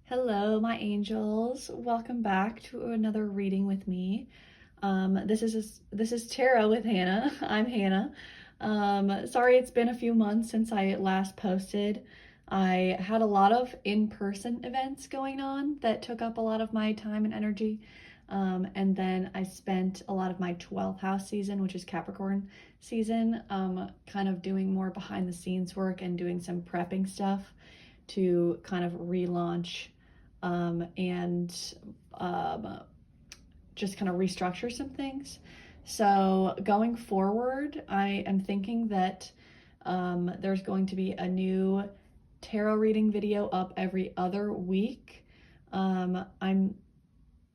Hello, my angels. Welcome back to another reading with me. This is tarot with Hannah. I'm Hannah. Sorry it's been a few months since I last posted. I had a lot of in-person events going on that took up a lot of my time and energy. And then I spent a lot of my 12th house season, which is Capricorn season, kind of doing more behind the scenes work and doing some prepping stuff to kind of relaunch and just kind of restructure some things. So going forward, I am thinking that there's going to be a new tarot reading video up every other week. I'm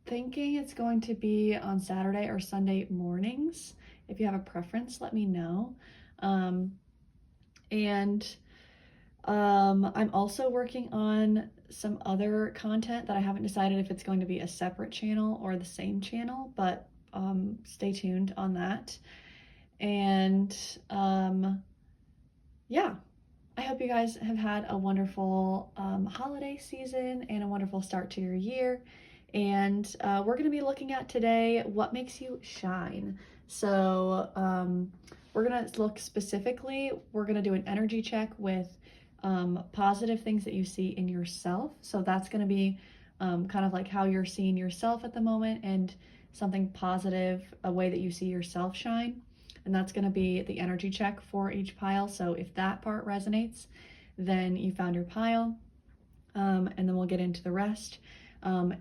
thinking it's going to be on Saturday or Sunday mornings. If you have a preference, let me know. I'm also working on some other content that I haven't decided if it's going to be a separate channel or the same channel, but stay tuned on that. And yeah, I hope you guys have had a wonderful holiday season and a wonderful start to your year. And we're going to be looking at today what makes you shine. So we're going to look specifically, we're going to do an energy check with positive things that you see in yourself. So that's going to be kind of like how you're seeing yourself at the moment and something positive, a way that you see yourself shine. And that's going to be the energy check for each pile. So if that part resonates, then you found your pile. And then we'll get into the rest.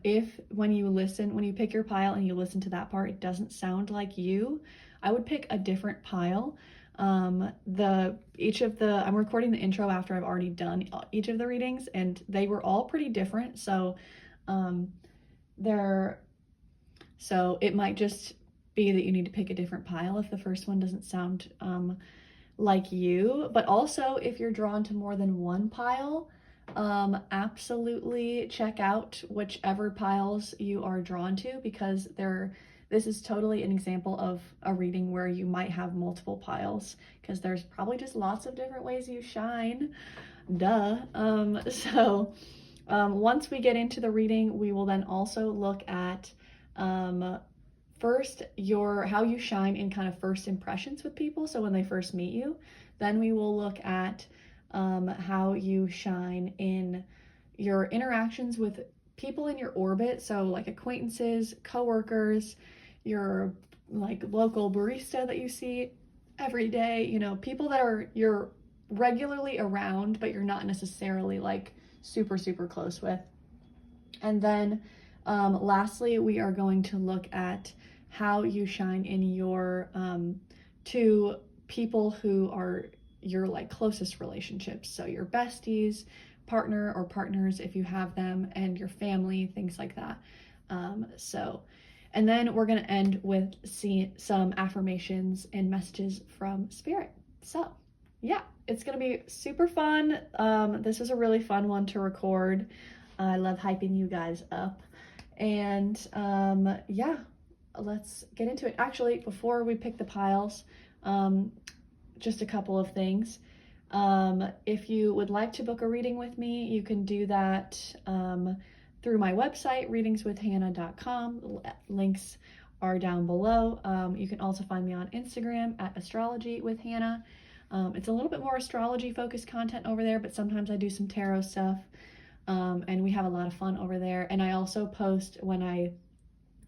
If when you pick your pile and you listen to that part, it doesn't sound like you, I would pick a different pile. I'm recording the intro after I've already done each of the readings, and they were all pretty different. So it might just be that you need to pick a different pile if the first one doesn't sound like you. But also, if you're drawn to more than one pile, absolutely check out whichever piles you are drawn to, because this is totally an example of a reading where you might have multiple piles, because there's probably just lots of different ways you shine. Duh. Once we get into the reading, we will then also look at first how you shine in kind of first impressions with people, so when they first meet you. Then we will look at how you shine in your interactions with people in your orbit, so like acquaintances, coworkers, your like local barista that you see every day, people that you're regularly around but you're not necessarily like super close with. And then lastly, we are going to look at how you shine in your to people who are your like closest relationships, so your besties, partner or partners if you have them, and your family, things like that. And then we're going to end with some affirmations and messages from spirit. So yeah, it's going to be super fun. This is a really fun one to record. I love hyping you guys up. And yeah, let's get into it. Actually, before we pick the piles, just a couple of things. If you would like to book a reading with me, you can do that through my website, readingswithhannah.com. Links are down below. You can also find me on Instagram at astrologywithhannah. It's a little bit more astrology focused content over there, but sometimes I do some tarot stuff, and we have a lot of fun over there. And I also post when I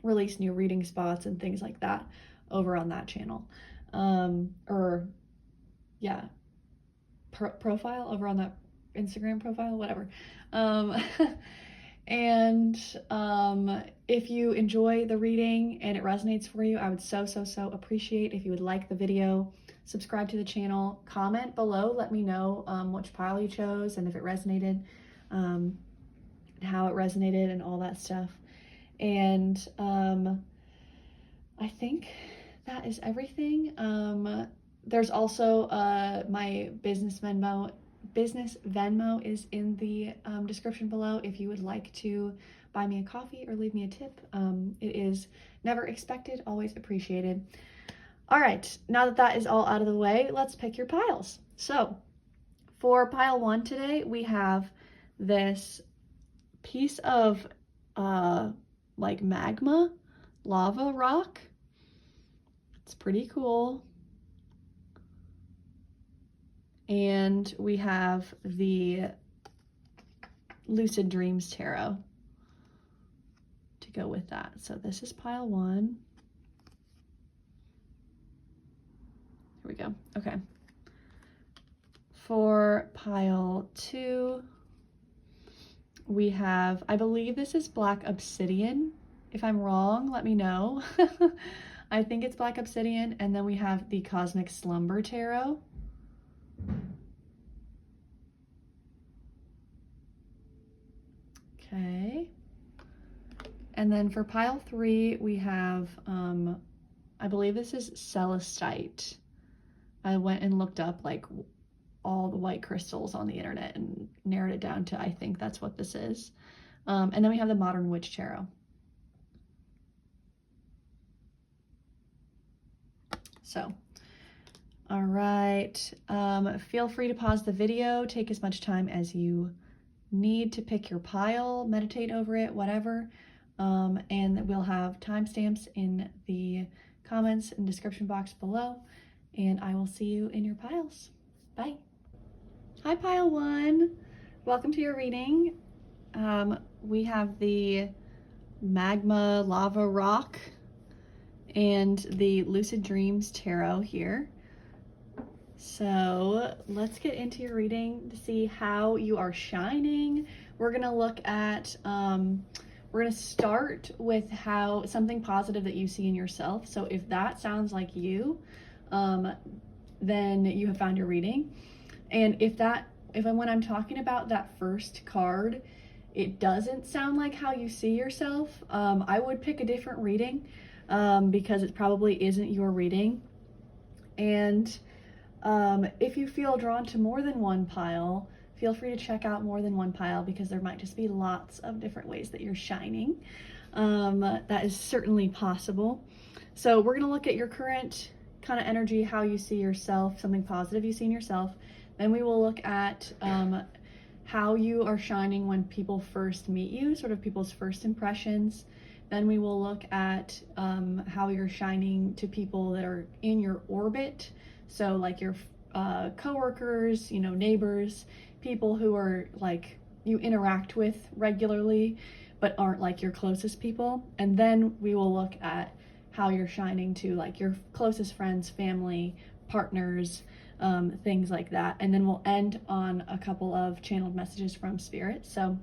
release new reading spots and things like that over on that channel. Profile over on that Instagram profile, whatever. And if you enjoy the reading and it resonates for you, I would so appreciate if you would like the video, subscribe to the channel, comment below, let me know which pile you chose and if it resonated, how it resonated and all that stuff. And I think that is everything. There's also my business Venmo is in the description below if you would like to buy me a coffee or leave me a tip. It is never expected, always appreciated. All right, now that is all out of the way, let's pick your piles. So for pile 1 today, we have this piece of like magma, lava rock. It's pretty cool. And we have the Lucid Dreams Tarot to go with that. So this is pile 1. Here we go. Okay. For pile 2, we have, I believe this is Black Obsidian. If I'm wrong, let me know. I think it's Black Obsidian. And then we have the Cosmic Slumber Tarot. Okay. And then for pile 3, we have, I believe this is Celestite. I went and looked up like all the white crystals on the internet and narrowed it down to, I think that's what this is. And then we have the Modern Witch Tarot. So, all right. Feel free to pause the video, take as much time as you need to pick your pile, meditate over it, whatever. And we'll have timestamps in the comments and description box below. And I will see you in your piles. Bye. Hi, pile 1. Welcome to your reading. We have the Magma Lava Rock and the Lucid Dreams Tarot here. So let's get into your reading to see how you are shining. We're gonna look at, we're gonna start with how something positive that you see in yourself. So if that sounds like you, then you have found your reading. And when I'm talking about that first card, it doesn't sound like how you see yourself, I would pick a different reading, because it probably isn't your reading. And if you feel drawn to more than one pile, feel free to check out more than one pile, because there might just be lots of different ways that you're shining. That is certainly possible. So we're gonna look at your current kind of energy, how you see yourself, something positive you see in yourself. Then we will look at how you are shining when people first meet you, sort of people's first impressions. Then we will look at how you're shining to people that are in your orbit. So like your coworkers, you know, neighbors, people who are like you interact with regularly, but aren't like your closest people. And then we will look at how you're shining to like your closest friends, family, partners, things like that. And then we'll end on a couple of channeled messages from Spirit. So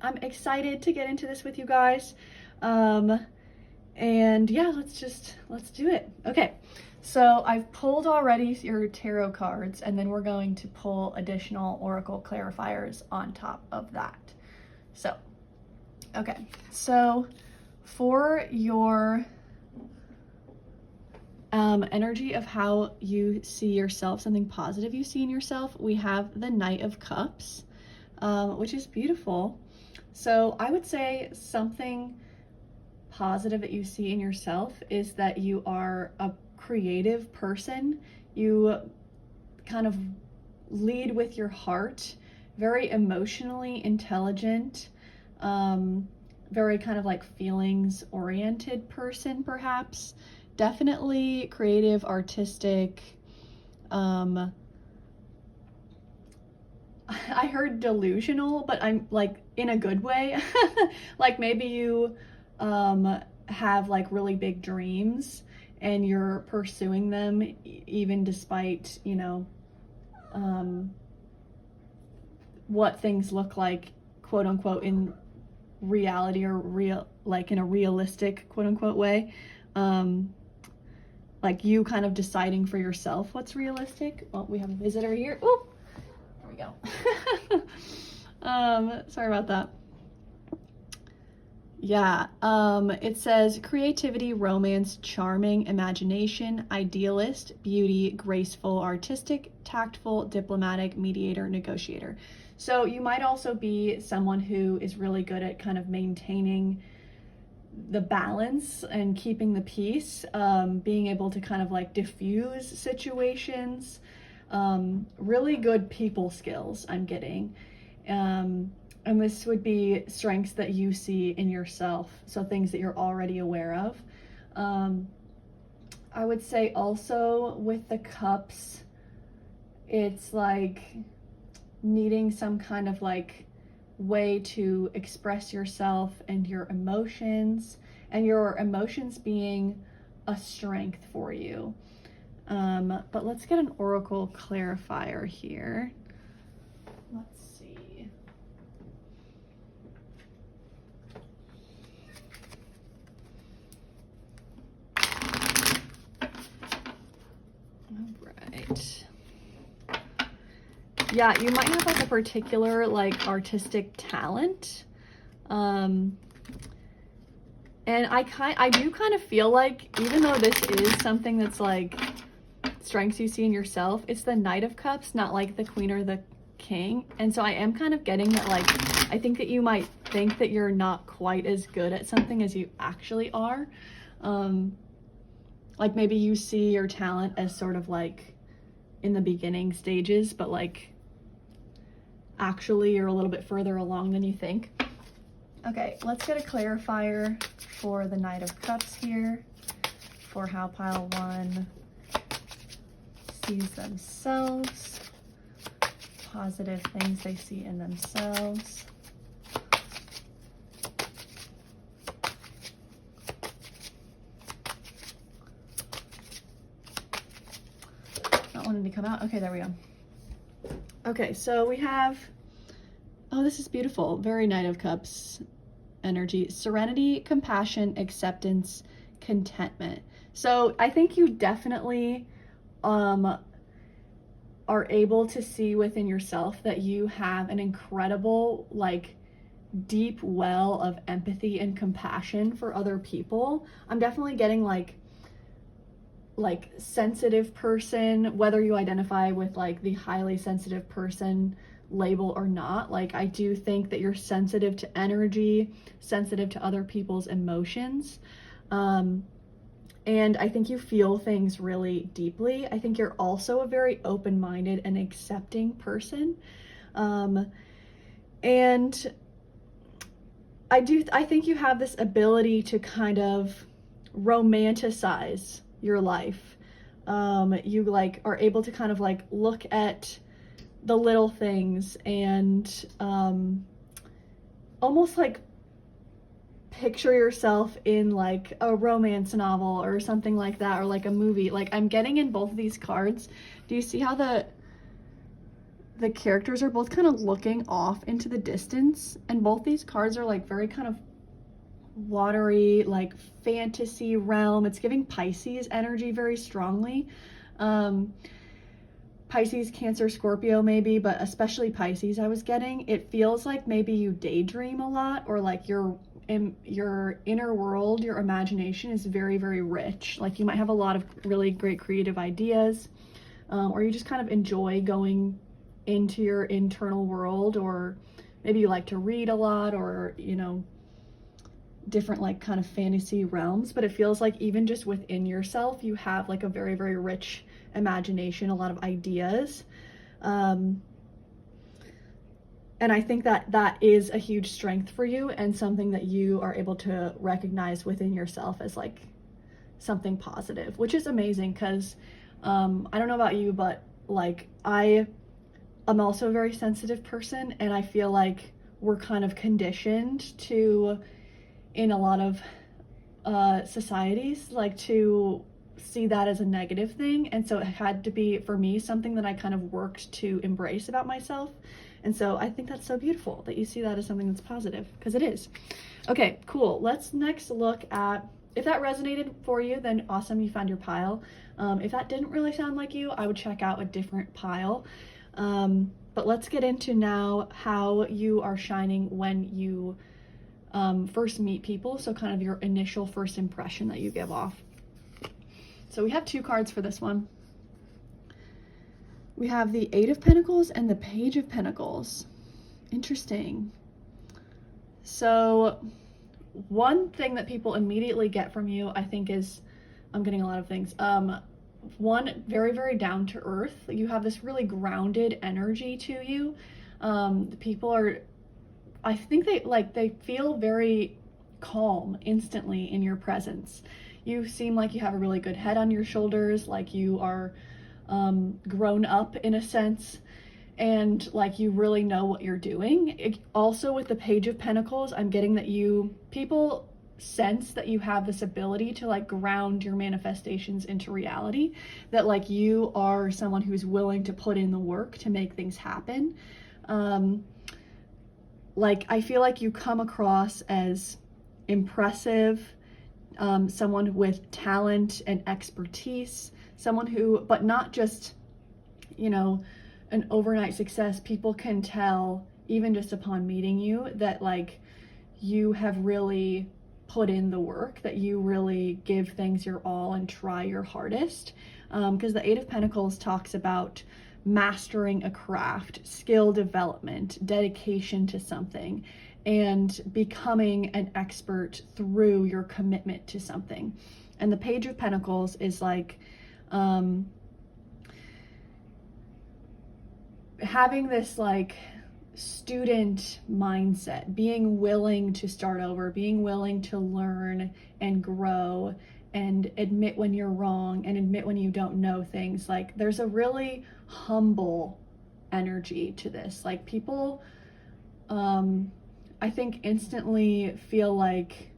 I'm excited to get into this with you guys. And yeah, let's do it. Okay. So I've pulled already your tarot cards, and then we're going to pull additional oracle clarifiers on top of that. So, okay. So for your energy of how you see yourself, something positive you see in yourself, we have the Knight of Cups, which is beautiful. So I would say something positive that you see in yourself is that you are a creative person. You kind of lead with your heart, very emotionally intelligent, very kind of like feelings oriented person, perhaps. Definitely creative, artistic. I heard delusional, but I'm like in a good way. Like maybe you have like really big dreams and you're pursuing them even despite, you know, what things look like, quote unquote, in reality, or real, like in a realistic, quote unquote, way. Like you kind of deciding for yourself what's realistic. Well, we have a visitor here. Oh, there we go. Sorry about that. Yeah, it says creativity, romance, charming, imagination, idealist, beauty, graceful, artistic, tactful, diplomatic, mediator, negotiator. So you might also be someone who is really good at kind of maintaining the balance and keeping the peace, being able to kind of like diffuse situations, really good people skills I'm getting. And this would be strengths that you see in yourself, so things that you're already aware of. I would say also with the cups, it's like needing some kind of like way to express yourself and your emotions being a strength for you. But let's get an oracle clarifier here. Let's see. All right. Yeah, you might have like a particular like artistic talent. And I do kind of feel like, even though this is something that's like strengths you see in yourself, it's the Knight of Cups, not like the Queen or the King. And so I am kind of getting that, like, I think that you might think that you're not quite as good at something as you actually are. Like maybe you see your talent as sort of like in the beginning stages, but like actually you're a little bit further along than you think. Okay, let's get a clarifier for the Knight of Cups here, for how pile 1 sees themselves, positive things they see in themselves. Not wanting to come out. Okay, there we go. Okay, so we have, oh, this is beautiful. Very Knight of Cups energy. Serenity, compassion, acceptance, contentment. So I think you definitely are able to see within yourself that you have an incredible, like, deep well of empathy and compassion for other people. I'm definitely getting like sensitive person, whether you identify with like the highly sensitive person label or not. Like, I do think that you're sensitive to energy, sensitive to other people's emotions. And I think you feel things really deeply. I think you're also a very open-minded and accepting person. And I think you have this ability to kind of romanticize your life. You like are able to kind of like look at the little things and almost like picture yourself in like a romance novel or something like that, or like a movie. Like, I'm getting in both of these cards. Do you see how the characters are both kind of looking off into the distance? And both these cards are like very kind of watery, like fantasy realm. It's giving Pisces energy very strongly. Pisces, Cancer, Scorpio maybe, but especially Pisces I was getting. It feels like maybe you daydream a lot, or like your inner world, your imagination is very, very rich. Like, you might have a lot of really great creative ideas, or you just kind of enjoy going into your internal world, or maybe you like to read a lot, or, you know, different like kind of fantasy realms. But it feels like even just within yourself, you have like a very, very rich imagination, a lot of ideas. And I think that that is a huge strength for you, and something that you are able to recognize within yourself as like something positive, which is amazing. Because I don't know about you, but like I'm also a very sensitive person, and I feel like we're kind of conditioned to, in a lot of societies, like to see that as a negative thing. And so it had to be, for me, something that I kind of worked to embrace about myself. And so I think that's so beautiful that you see that as something that's positive, because it is. Okay, cool. Let's next look at, if that resonated for you, then awesome, you found your pile. If that didn't really sound like you, I would check out a different pile. But let's get into now how you are shining when you first meet people. So kind of your initial first impression that you give off. So we have 2 cards for this one. We have the 8 of Pentacles and the Page of Pentacles. Interesting. So one thing that people immediately get from you, I think, is, I'm getting a lot of things. One, very, very down to earth. You have this really grounded energy to you. The people I think they feel very calm instantly in your presence. You seem like you have a really good head on your shoulders, like you are grown up in a sense, and like you really know what you're doing. Also with the Page of Pentacles, I'm getting that people sense that you have this ability to like ground your manifestations into reality, that like you are someone who's willing to put in the work to make things happen. Like I feel like you come across as impressive, someone with talent and expertise, someone who, but not just, you know, an overnight success. People can tell even just upon meeting you that like you have really put in the work, that you really give things your all and try your hardest. Because the Eight of Pentacles talks about mastering a craft, skill development, dedication to something, and becoming an expert through your commitment to something. And the Page of Pentacles is like having this like student mindset, being willing to start over, being willing to learn and grow and admit when you're wrong and admit when you don't know things. Like there's a really humble energy to this. Like people, I think instantly feel like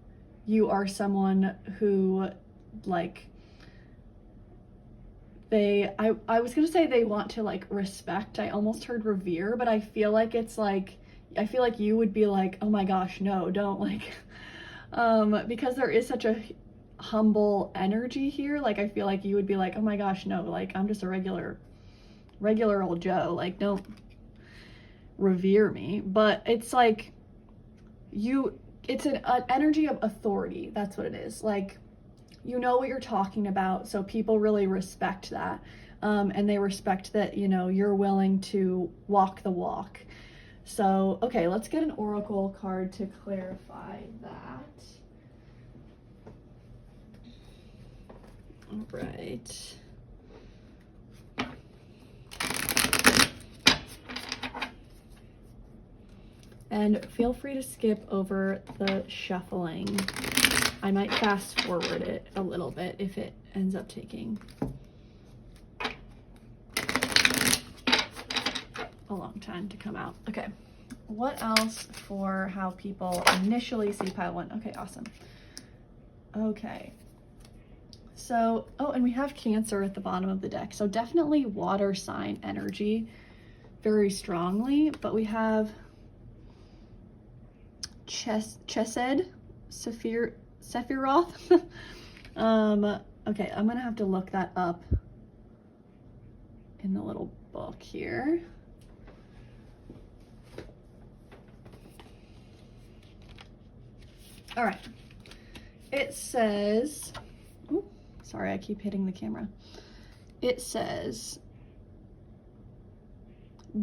you are someone who like I was gonna say they want to like respect. I almost heard revere, but I feel like it's like, I feel like you would be like, oh my gosh, no, don't like, because there is such a humble energy here. Like I feel like you would be like, oh my gosh, no, like I'm just a regular old Joe, like don't revere me. But it's like it's an energy of authority. That's what it is. Like you know what you're talking about, so people really respect that, and they respect that, you know, you're willing to walk the walk. So okay, let's get an oracle card to clarify that. All right. And feel free to skip over the shuffling. I might fast forward it a little bit if it ends up taking a long time to come out. Okay, what else for how people initially see pile one? Okay, awesome. Okay, so, oh, and we have Cancer at the bottom of the deck. So definitely water sign energy very strongly, but we have Chesed, Sephiroth. Okay, I'm gonna have to look that up in the little book here. All right, it says, ooh, sorry, I keep hitting the camera. It says,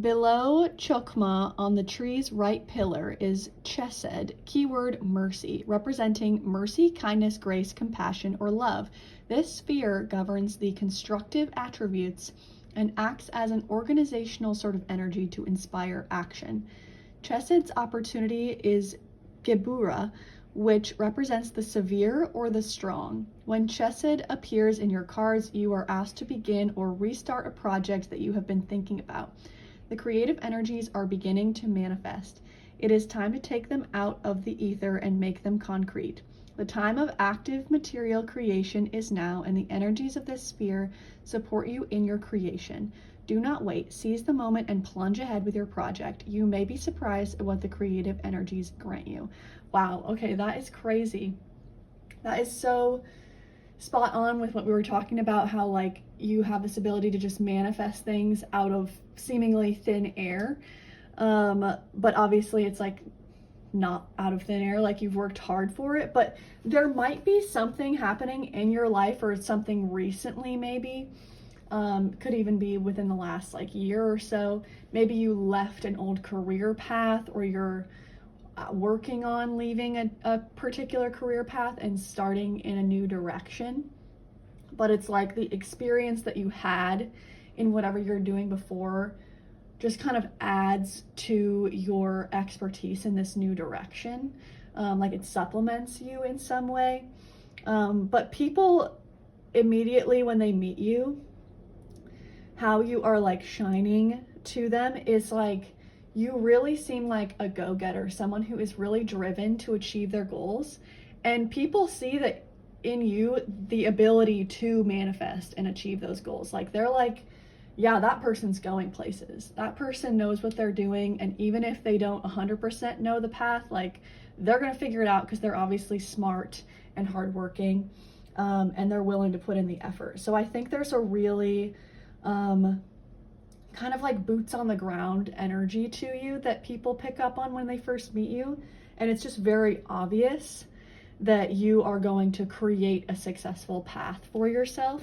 below Chokmah on the tree's right pillar is Chesed, keyword mercy, representing mercy, kindness, grace, compassion, or love. This sphere governs the constructive attributes and acts as an organizational sort of energy to inspire action. Chesed's opportunity is Gebura, which represents the severe or the strong. When Chesed appears in your cards, you are asked to begin or restart a project that you have been thinking about. The creative energies are beginning to manifest. It is time to take them out of the ether and make them concrete. The time of active material creation is now, and the energies of this sphere support you in your creation. Do not wait. Seize the moment and plunge ahead with your project. You may be surprised at what the creative energies grant you. Wow, okay, that is crazy. That is so spot on with what we were talking about, how like you have this ability to just manifest things out of seemingly thin air. But obviously it's like not out of thin air, like you've worked hard for it, but there might be something happening in your life, or something recently maybe, could even be within the last like year or so. Maybe you left an old career path, or you're working on leaving a particular career path and starting in a new direction. But it's like the experience that you had in whatever you're doing before just kind of adds to your expertise in this new direction. Like it supplements you in some way. But people immediately when they meet you, how you are like shining to them is like, you really seem like a go-getter, someone who is really driven to achieve their goals. And people see that in you, the ability to manifest and achieve those goals. Like they're like, yeah, that person's going places. That person knows what they're doing. And even if they don't 100% know the path, like they're going to figure it out because they're obviously smart and hardworking, and they're willing to put in the effort. So I think there's a really kind of like boots on the ground energy to you that people pick up on when they first meet you. And it's just very obvious that you are going to create a successful path for yourself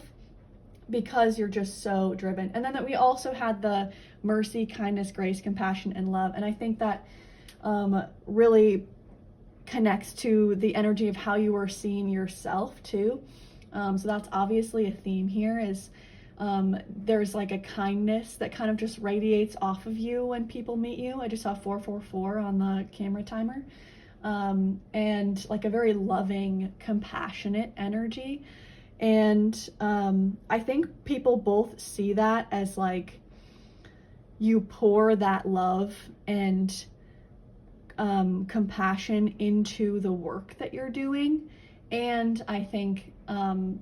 because you're just so driven. And then that we also had the mercy, kindness, grace, compassion, and love. And I think that really connects to the energy of how you are seeing yourself too. So that's obviously a theme here is there's like a kindness that kind of just radiates off of you when people meet you. I just saw 444 on the camera timer. And like a very loving, compassionate energy. And I think people both see that as like you pour that love and compassion into the work that you're doing. And I think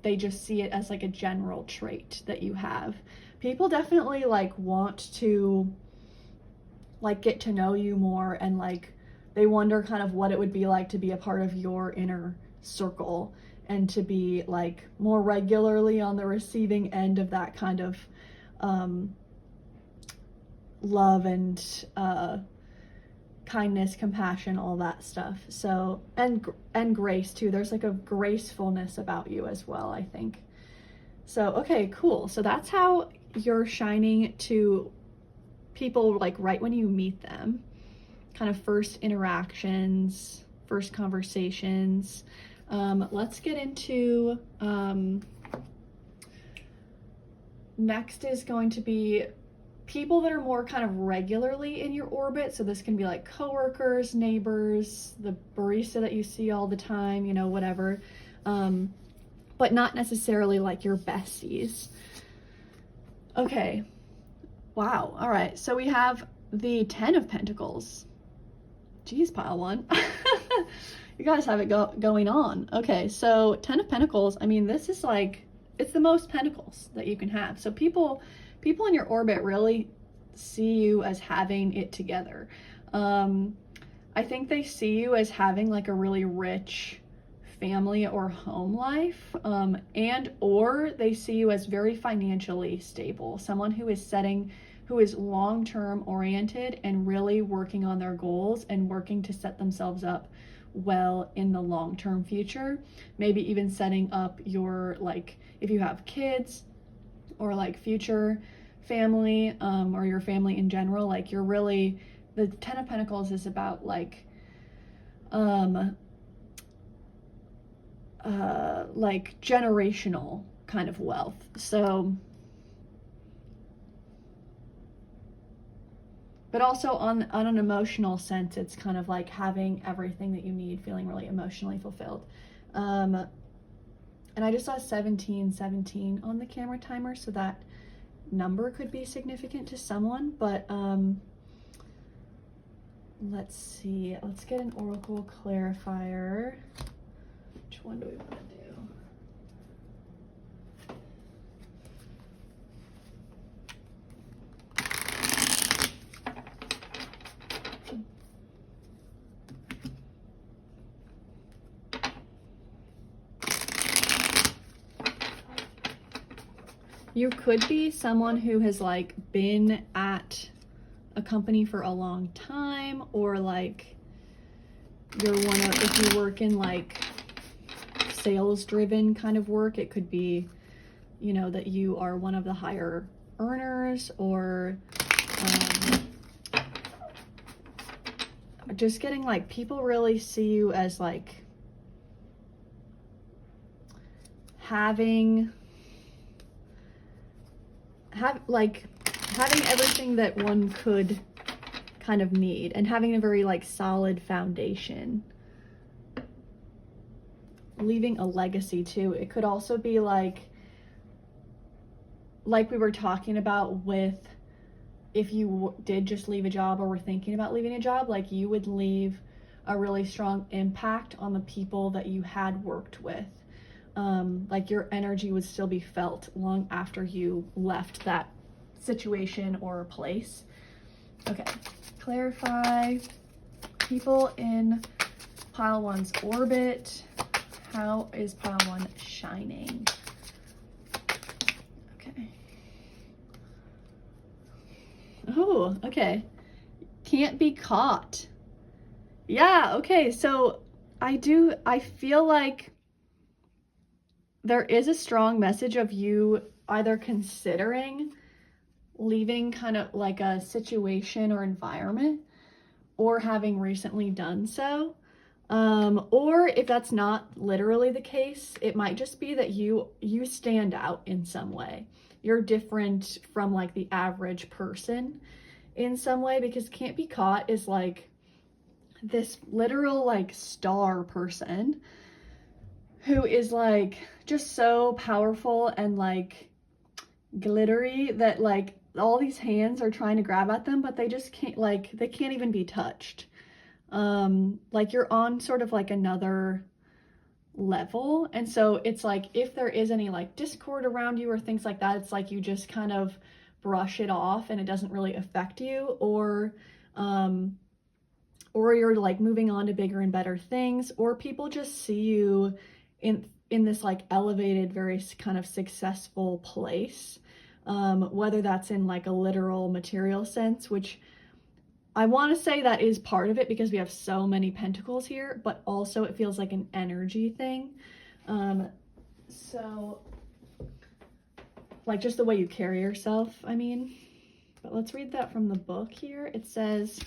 they just see it as like a general trait that you have. People definitely like want to like get to know you more, and like they wonder kind of what it would be like to be a part of your inner circle and to be like more regularly on the receiving end of that kind of love and kindness, compassion, all that stuff. So, and grace too. There's like a gracefulness about you as well, I think. So, okay, cool. So that's how you're shining to people like right when you meet them, kind of first interactions, first conversations. Let's get into, next is going to be people that are more kind of regularly in your orbit. So this can be like coworkers, neighbors, the barista that you see all the time, you know, whatever. But not necessarily like your besties. Okay. Wow. All right. So we have the 10 of Pentacles. Geez, pile one. You guys have it going on. Okay. So 10 of Pentacles. I mean, this is like, it's the most pentacles that you can have. So people in your orbit really see you as having it together. I think they see you as having like a really rich family or home life, and or they see you as very financially stable, someone who is long-term oriented and really working on their goals and working to set themselves up well in the long-term future. Maybe even setting up your, like, if you have kids or like future family, or your family in general, like you're really, the 10 of Pentacles is about like generational kind of wealth. So, but also on an emotional sense, it's kind of like having everything that you need, feeling really emotionally fulfilled. And I just saw 1717 on the camera timer, so that number could be significant to someone. But let's see, let's get an oracle clarifier. Which one do we want to do? You could be someone who has like been at a company for a long time, or like you're one of, if you work in like sales driven kind of work, it could be, you know, that you are one of the higher earners, or just getting like people really see you as like having having everything that one could kind of need, and having a very like solid foundation. Leaving a legacy too. It could also be like we were talking about with, if you did just leave a job or were thinking about leaving a job, like you would leave a really strong impact on the people that you had worked with. Like your energy would still be felt long after you left that situation or place. Okay, clarify people in pile one's orbit. How is pile one shining? Okay. Oh, okay. Can't be caught. Yeah, okay, so I feel like there is a strong message of you either considering leaving kind of like a situation or environment, or having recently done so. Or if that's not literally the case, it might just be that you stand out in some way. You're different from like the average person in some way, because can't be caught is like this literal like star person who is like just so powerful and like glittery that like all these hands are trying to grab at them, but they just can't, like they can't even be touched. Like you're on sort of like another level, and so it's like if there is any like discord around you or things like that, it's like you just kind of brush it off and it doesn't really affect you, or you're like moving on to bigger and better things, or people just see you in this like elevated, very kind of successful place, whether that's in like a literal material sense, which I want to say that is part of it because we have so many pentacles here, but also it feels like an energy thing. So like just the way you carry yourself, I mean. But let's read that from the book here. It says,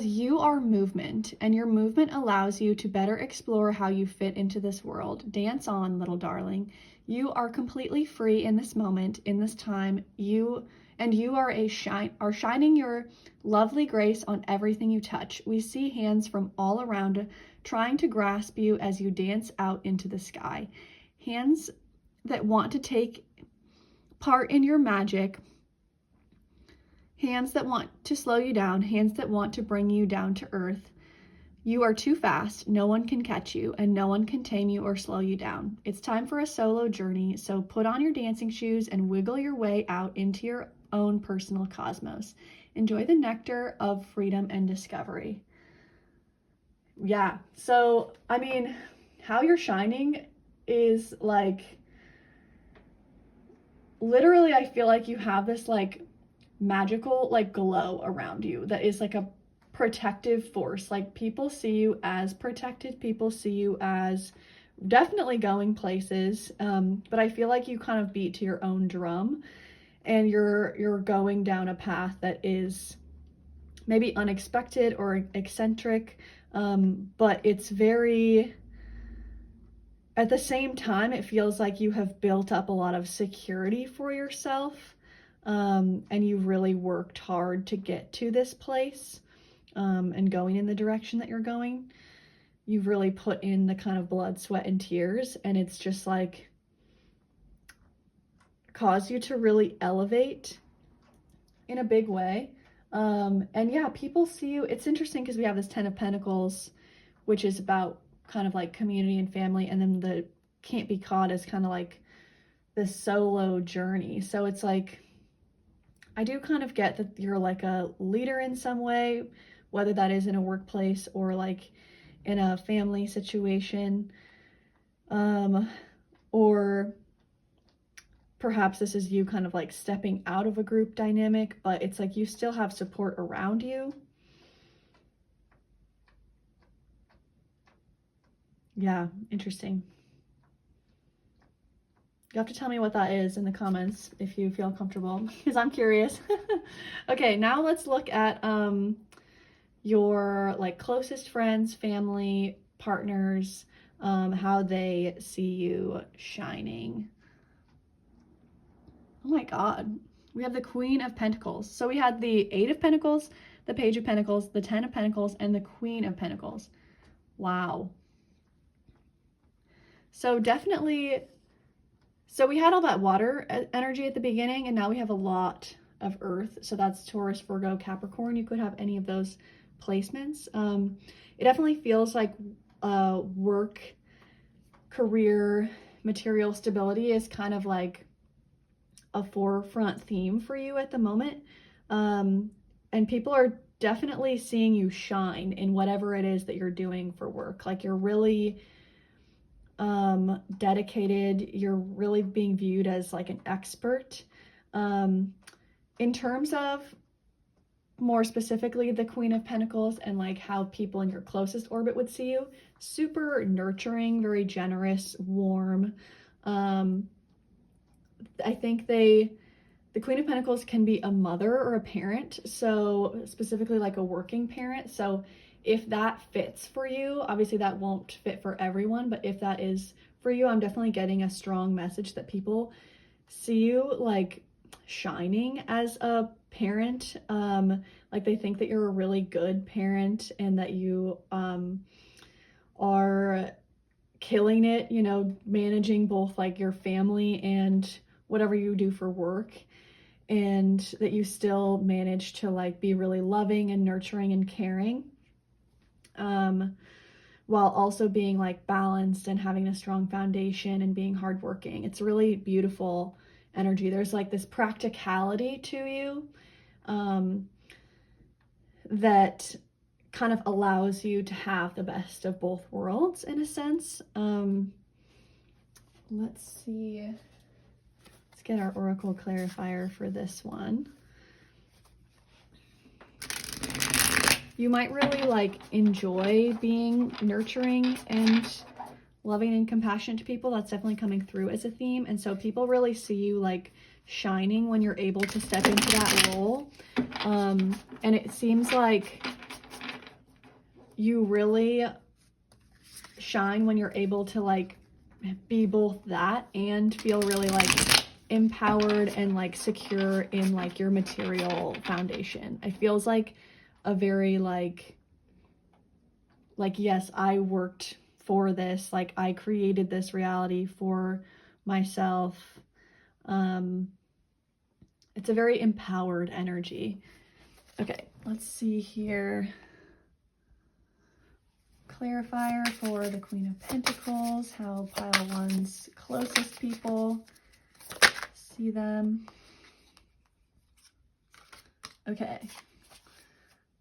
you are movement, and your movement allows you to better explore how you fit into this world. Dance on, little darling. You are completely free in this moment, in this time. You are shining your lovely grace on everything you touch. We see hands from all around trying to grasp you as you dance out into the sky. Hands that want to take part in your magic. Hands that want to slow you down, hands that want to bring you down to earth. You are too fast, no one can catch you, and no one can tame you or slow you down. It's time for a solo journey, so put on your dancing shoes and wiggle your way out into your own personal cosmos. Enjoy the nectar of freedom and discovery. Yeah, so, I mean, how you're shining is like, literally, I feel like you have this like magical like glow around you that is like a protective force. Like people see you as protected, people see you as definitely going places, but I feel like you kind of beat to your own drum, and you're going down a path that is maybe unexpected or eccentric, but it's very, at the same time, it feels like you have built up a lot of security for yourself. And you really worked hard to get to this place, and going in the direction that you're going. You've really put in the kind of blood, sweat, and tears, and it's just like caused you to really elevate in a big way. And yeah, people see you. It's interesting because we have this 10 of Pentacles, which is about kind of like community and family, and then the can't be caught is kind of like this solo journey. So it's like, I do kind of get that you're like a leader in some way, whether that is in a workplace or like in a family situation, or perhaps this is you kind of like stepping out of a group dynamic, but it's like you still have support around you. Yeah, interesting. You have to tell me what that is in the comments if you feel comfortable, because I'm curious. Okay, now let's look at your like closest friends, family, partners, how they see you shining. Oh my God. We have the Queen of Pentacles. So we had the Eight of Pentacles, the Page of Pentacles, the Ten of Pentacles, and the Queen of Pentacles. Wow. So definitely, so we had all that water energy at the beginning, and now we have a lot of earth. So that's Taurus, Virgo, Capricorn. You could have any of those placements. It definitely feels like work, career, material stability is kind of like a forefront theme for you at the moment. And people are definitely seeing you shine in whatever it is that you're doing for work. Like you're really dedicated, you're really being viewed as like an expert. In terms of more specifically the Queen of Pentacles and like how people in your closest orbit would see you, super nurturing, very generous, warm. I think the Queen of Pentacles can be a mother or a parent, so specifically like a working parent. So if that fits for you, obviously that won't fit for everyone, but if that is for you, I'm definitely getting a strong message that people see you like shining as a parent. Like they think that you're a really good parent and that you are killing it, you know, managing both like your family and whatever you do for work, and that you still manage to like be really loving and nurturing and caring, while also being like balanced and having a strong foundation and being hardworking. It's really beautiful energy. There's like this practicality to you that kind of allows you to have the best of both worlds in a sense. Let's see. Let's get our Oracle clarifier for this one. You might really like enjoy being nurturing and loving and compassionate to people. That's definitely coming through as a theme. And so people really see you like shining when you're able to step into that role. And it seems like you really shine when you're able to like be both that and feel really like empowered and like secure in like your material foundation. It feels like a very like yes, I worked for this, like I created this reality for myself. It's a very empowered energy. Okay, let's see here. Clarifier for the Queen of Pentacles, how pile one's closest people see them. Okay,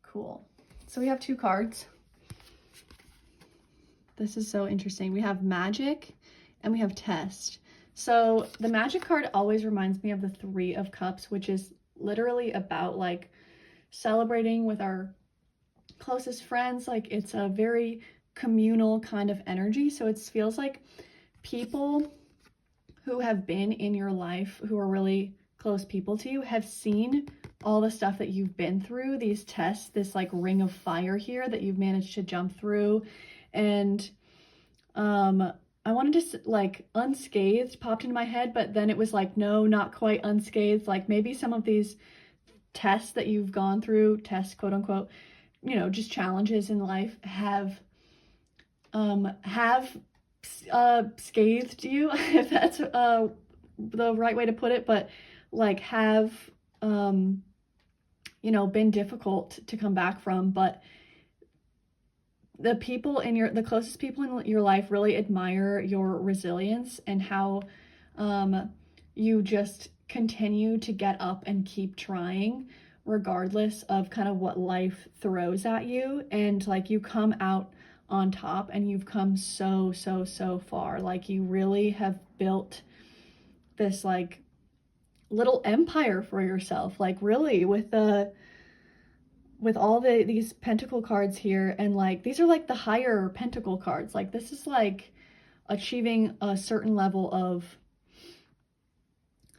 cool. So we have two cards. This is so interesting. We have Magic and we have Test. So the Magic card always reminds me of the Three of Cups, which is literally about like celebrating with our closest friends. Like it's a very communal kind of energy. So it feels like people who have been in your life, who are really close people to you, have seen all the stuff that you've been through, these tests, this like ring of fire here that you've managed to jump through. And I wanted to like unscathed popped into my head, but then it was like, no, not quite unscathed. Like maybe some of these tests that you've gone through, tests, quote unquote, you know, just challenges in life have scathed you, if that's the right way to put it, but like have you know, been difficult to come back from. But the people in the closest people in your life really admire your resilience and how you just continue to get up and keep trying regardless of kind of what life throws at you. And like you come out on top and you've come so far. Like you really have built this like little empire for yourself, like really with all these pentacle cards here. And like these are like the higher pentacle cards. Like this is like achieving a certain level of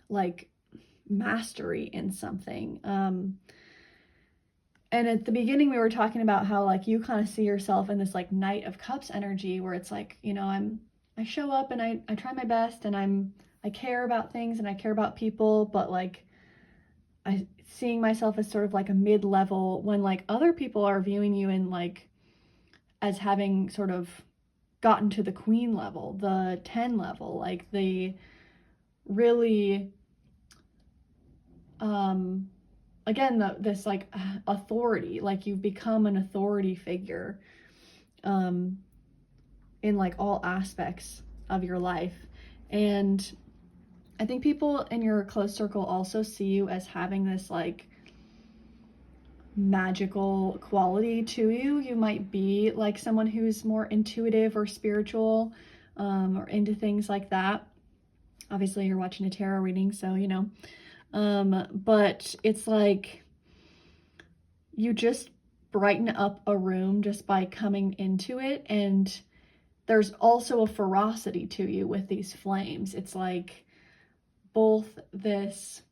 like mastery in something. And at the beginning we were talking about how like you kind of see yourself in this like Knight of Cups energy, where it's like, you know, I show up and I try my best and I'm I care about things and I care about people, but like I seeing myself as sort of like a mid-level when like other people are viewing you in like as having sort of gotten to the queen level, the 10 level, like the really again this like authority, like you've become an authority figure in like all aspects of your life. And I think people in your close circle also see you as having this like magical quality to you. You might be like someone who's more intuitive or spiritual, or into things like that. Obviously you're watching a tarot reading, so you know. But it's like you just brighten up a room just by coming into it, and there's also a ferocity to you with these flames. It's like both this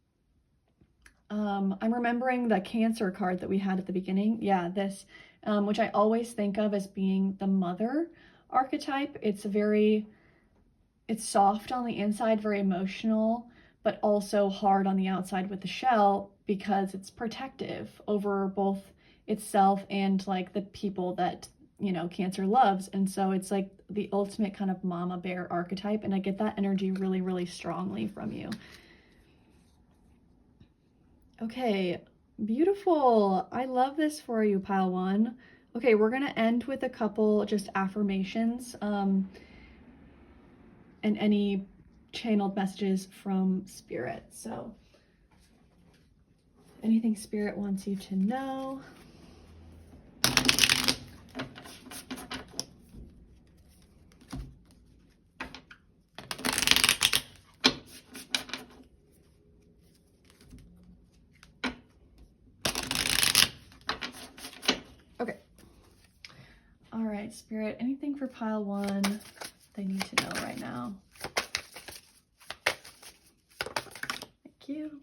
I'm remembering the Cancer card that we had at the beginning. Yeah, this which I always think of as being the mother archetype. It's soft on the inside, very emotional, but also hard on the outside with the shell because it's protective over both itself and like the people that, you know, Cancer loves. And so it's like the ultimate kind of mama bear archetype, and I get that energy really, really strongly from you. Okay, beautiful. I love this for you, pile one. Okay, we're gonna end with a couple just affirmations and any channeled messages from Spirit. So anything Spirit wants you to know. Okay. All right, Spirit, anything for pile one they need to know right now? Thank you.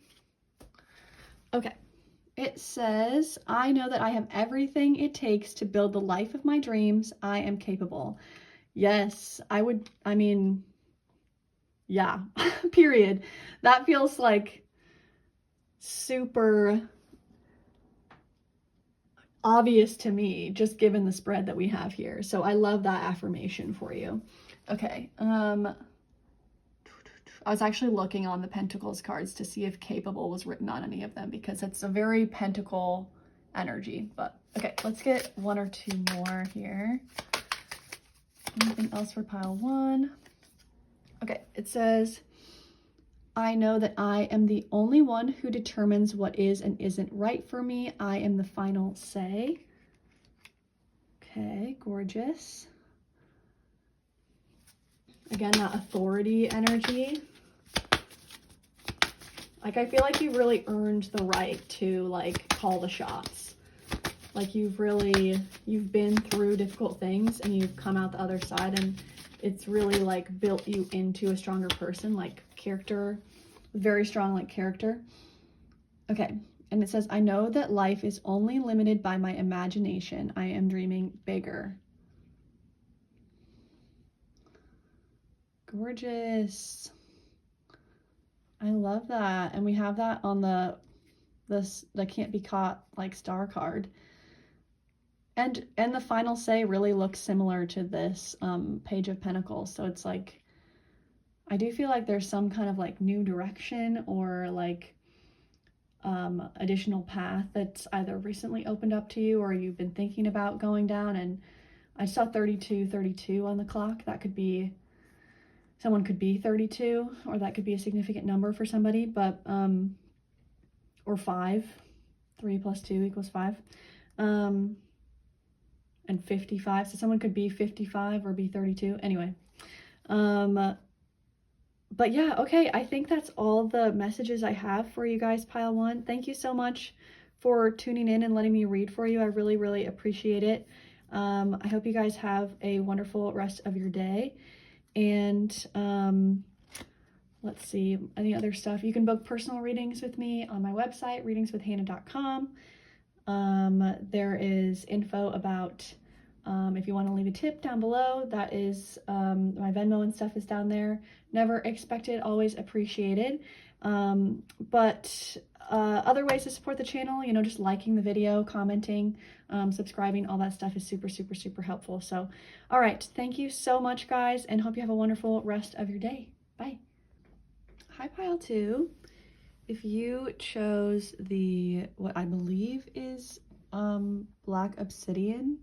Okay. It says, I know that I have everything it takes to build the life of my dreams. I am capable. Yes, I mean, yeah, period. That feels like super obvious to me, just given the spread that we have here. So I love that affirmation for you. Okay, I was actually looking on the Pentacles cards to see if capable was written on any of them, because it's a very Pentacle energy. But okay, let's get one or two more here. Anything else for pile one? Okay, it says, I know that I am the only one who determines what is and isn't right for me. I am the final say. Okay, gorgeous. Again, that authority energy. Like, I feel like you've really earned the right to like call the shots. Like you've been through difficult things and you've come out the other side, and it's really like built you into a stronger person, like character, very strong like character. Okay, and it says, I know that life is only limited by my imagination. I am dreaming bigger. Gorgeous. I love that. And we have that on the can't be caught like star card. And the final say really looks similar to this Page of Pentacles. So it's like, I do feel like there's some kind of like new direction or like additional path that's either recently opened up to you or you've been thinking about going down. And I saw 32 on the clock. That could be, someone could be 32, or that could be a significant number for somebody, but or 5. 3 plus 2 equals 5. And 55, so someone could be 55 or be 32. Anyway, but yeah, okay, I think that's all the messages I have for you guys, pile one. Thank you so much for tuning in and letting me read for you. I really, really appreciate it. I hope you guys have a wonderful rest of your day. And let's see, any other stuff. You can book personal readings with me on my website, readingswithhannah.com. There is info about If you want to leave a tip down below, that is my Venmo and stuff is down there. Never expected, always appreciated. But other ways to support the channel, you know, just liking the video, commenting, subscribing, all that stuff is super, super, super helpful. So, all right, thank you so much, guys, and hope you have a wonderful rest of your day. Bye. Hi, Pile 2. If you chose the, what I believe is black obsidian,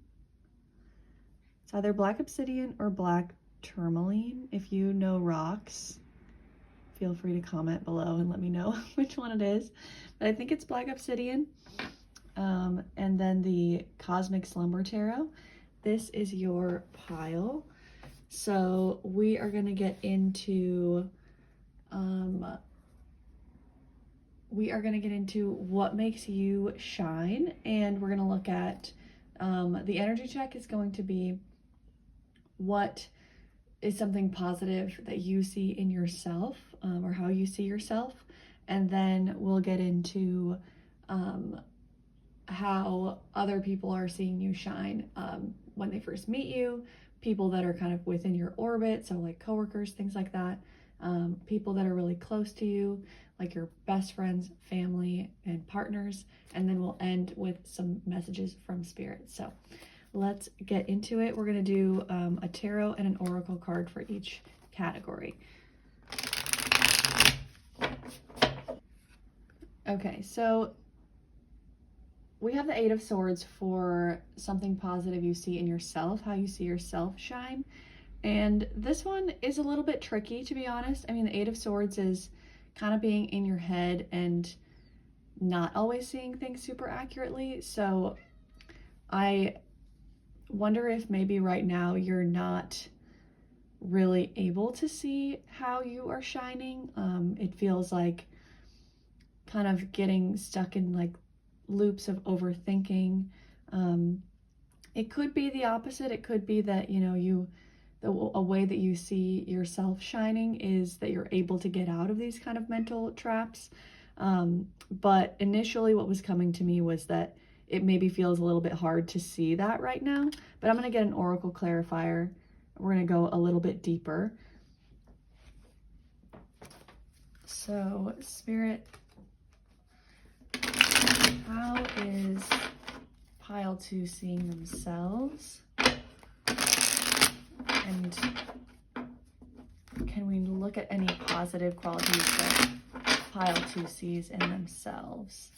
it's either black obsidian or black tourmaline. If you know rocks, feel free to comment below and let me know which one it is. But I think it's black obsidian. And then the Cosmic Slumber Tarot. This is your pile. So we are going to get into what makes you shine, and we're going to look at the energy check is going to be what is something positive that you see in yourself, or how you see yourself, and then we'll get into how other people are seeing you shine when they first meet you, people that are kind of within your orbit, so like coworkers, things like that, people that are really close to you, like your best friends, family, and partners, and then we'll end with some messages from spirit. So let's get into it. We're going to do a tarot and an oracle card for each category. Okay, so we have the Eight of Swords for something positive you see in yourself, how you see yourself shine. And this one is a little bit tricky, to be honest. I mean, the Eight of Swords is kind of being in your head and not always seeing things super accurately. So I wonder if maybe right now you're not really able to see how you are shining. It feels like kind of getting stuck in like loops of overthinking. It could be the opposite. It could be that, you know, a way that you see yourself shining is that you're able to get out of these kind of mental traps. But initially what was coming to me was that it maybe feels a little bit hard to see that right now, but I'm going to get an oracle clarifier. We're going to go a little bit deeper. So, Spirit, how is Pile 2 seeing themselves? And can we look at any positive qualities that Pile 2 sees in themselves?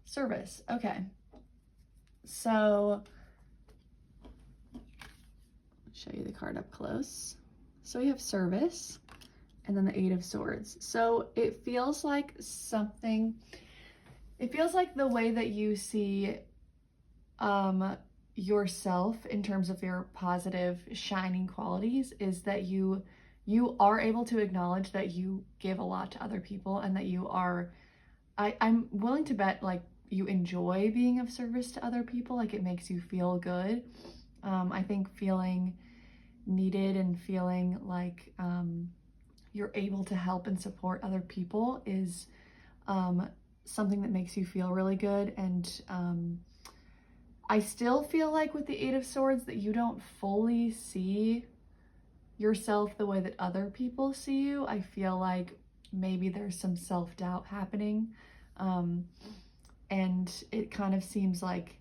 Service. Okay. So, I'll show you the card up close. So we have service, and then the Eight of Swords. So it feels like the way that you see yourself in terms of your positive shining qualities is that you are able to acknowledge that you give a lot to other people, and that you are, I'm willing to bet, like, you enjoy being of service to other people. Like, it makes you feel good. I think feeling needed and feeling like you're able to help and support other people is something that makes you feel really good. And I still feel like with the Eight of Swords that you don't fully see yourself the way that other people see you. I feel like maybe there's some self-doubt happening. And it kind of seems like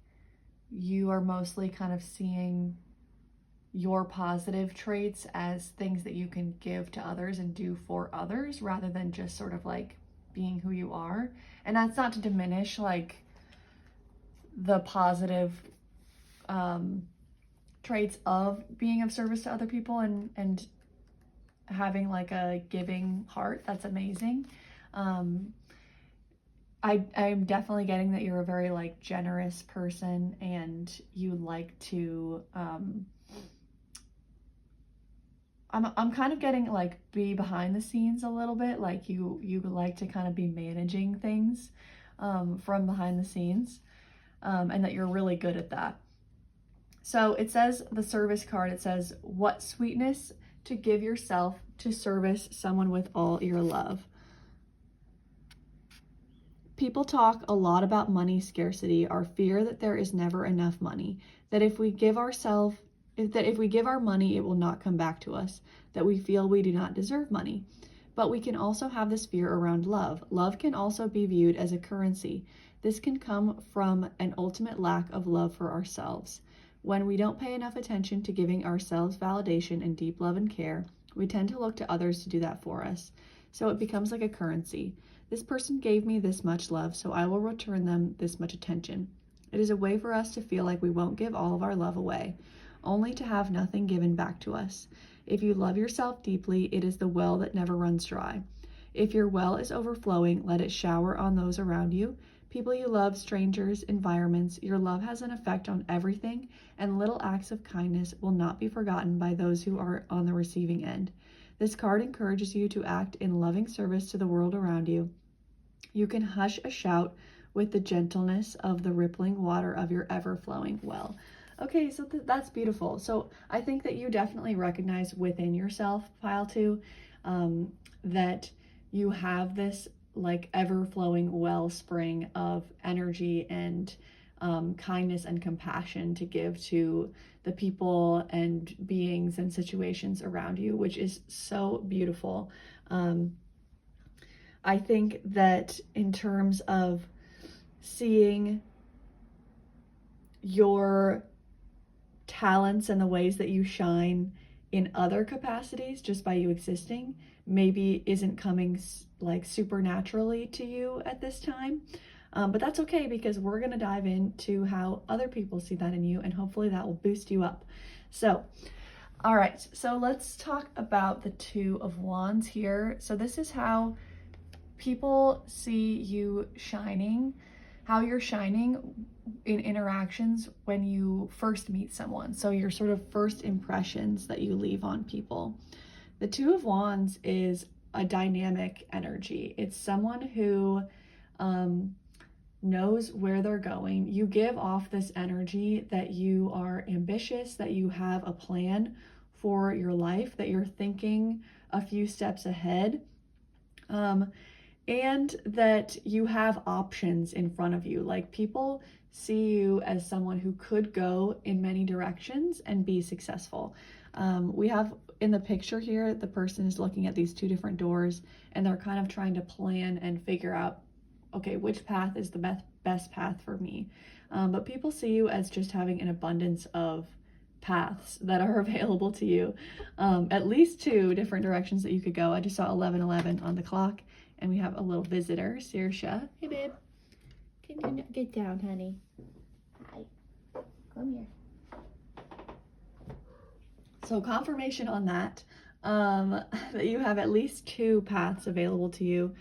you are mostly kind of seeing your positive traits as things that you can give to others and do for others, rather than just sort of like being who you are. And that's not to diminish like the positive traits of being of service to other people and having like a giving heart. That's amazing. I'm definitely getting that you're a very like generous person, and you like to I'm kind of getting like be behind the scenes a little bit, like you like to kind of be managing things from behind the scenes, and that you're really good at that. So it says, the service card, it says, what sweetness to give yourself to service someone with all your love. People talk a lot about money scarcity, our fear that there is never enough money, that if we give our money, it will not come back to us, that we feel we do not deserve money. But we can also have this fear around love. Love can also be viewed as a currency. This can come from an ultimate lack of love for ourselves. When we don't pay enough attention to giving ourselves validation and deep love and care, we tend to look to others to do that for us. So it becomes like a currency. This person gave me this much love, so I will return them this much attention. It is a way for us to feel like we won't give all of our love away, only to have nothing given back to us. If you love yourself deeply, it is the well that never runs dry. If your well is overflowing, let it shower on those around you, people you love, strangers, environments. Your love has an effect on everything, and little acts of kindness will not be forgotten by those who are on the receiving end. This card encourages you to act in loving service to the world around you. You can hush a shout with the gentleness of the rippling water of your ever-flowing well. Okay, so that's beautiful. So I think that you definitely recognize within yourself, pile 2, that you have this like ever-flowing wellspring of energy and kindness and compassion to give to the people and beings and situations around you, which is so beautiful. I think that in terms of seeing your talents and the ways that you shine in other capacities just by you existing maybe isn't coming like supernaturally to you at this time. But that's okay, because we're going to dive into how other people see that in you, and hopefully that will boost you up. So, all right, so let's talk about the 2 of Wands here. So this is how people see you shining, how you're shining in interactions when you first meet someone. So your sort of first impressions that you leave on people. The 2 of Wands is a dynamic energy. It's someone who knows where they're going. You give off this energy that you are ambitious, that you have a plan for your life, that you're thinking a few steps ahead, and that you have options in front of you. Like, people see you as someone who could go in many directions and be successful. We have in the picture here, the person is looking at these 2 different doors, and they're kind of trying to plan and figure out, okay, which path is the best path for me. But people see you as just having an abundance of paths that are available to you. At least 2 different directions that you could go. I just saw 11:11 on the clock, and we have a little visitor, Saoirse. Hey, babe. Can you get down, honey? Hi. Come here. So confirmation on that, that you have at least 2 paths available to you.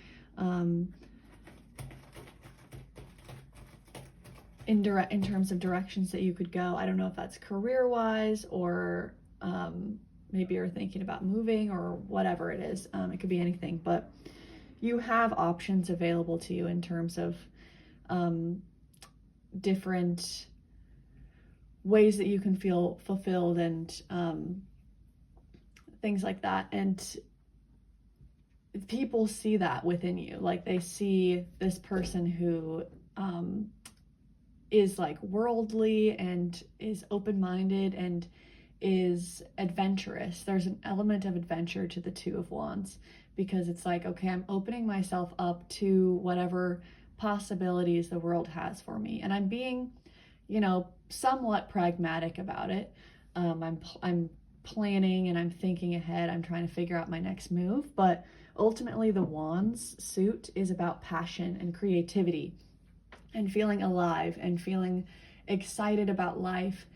In terms of directions that you could go. I don't know if that's career-wise, or maybe you're thinking about moving, or whatever it is. It could be anything, but you have options available to you in terms of different ways that you can feel fulfilled and things like that. And people see that within you. Like, they see this person who is like worldly and is open-minded and is adventurous. There's an element of adventure to the 2 of Wands, because it's like, okay, I'm opening myself up to whatever possibilities the world has for me, and I'm being, somewhat pragmatic about it. I'm planning and I'm thinking ahead. I'm trying to figure out my next move, but ultimately the Wands suit is about passion and creativity and feeling alive and feeling excited about life.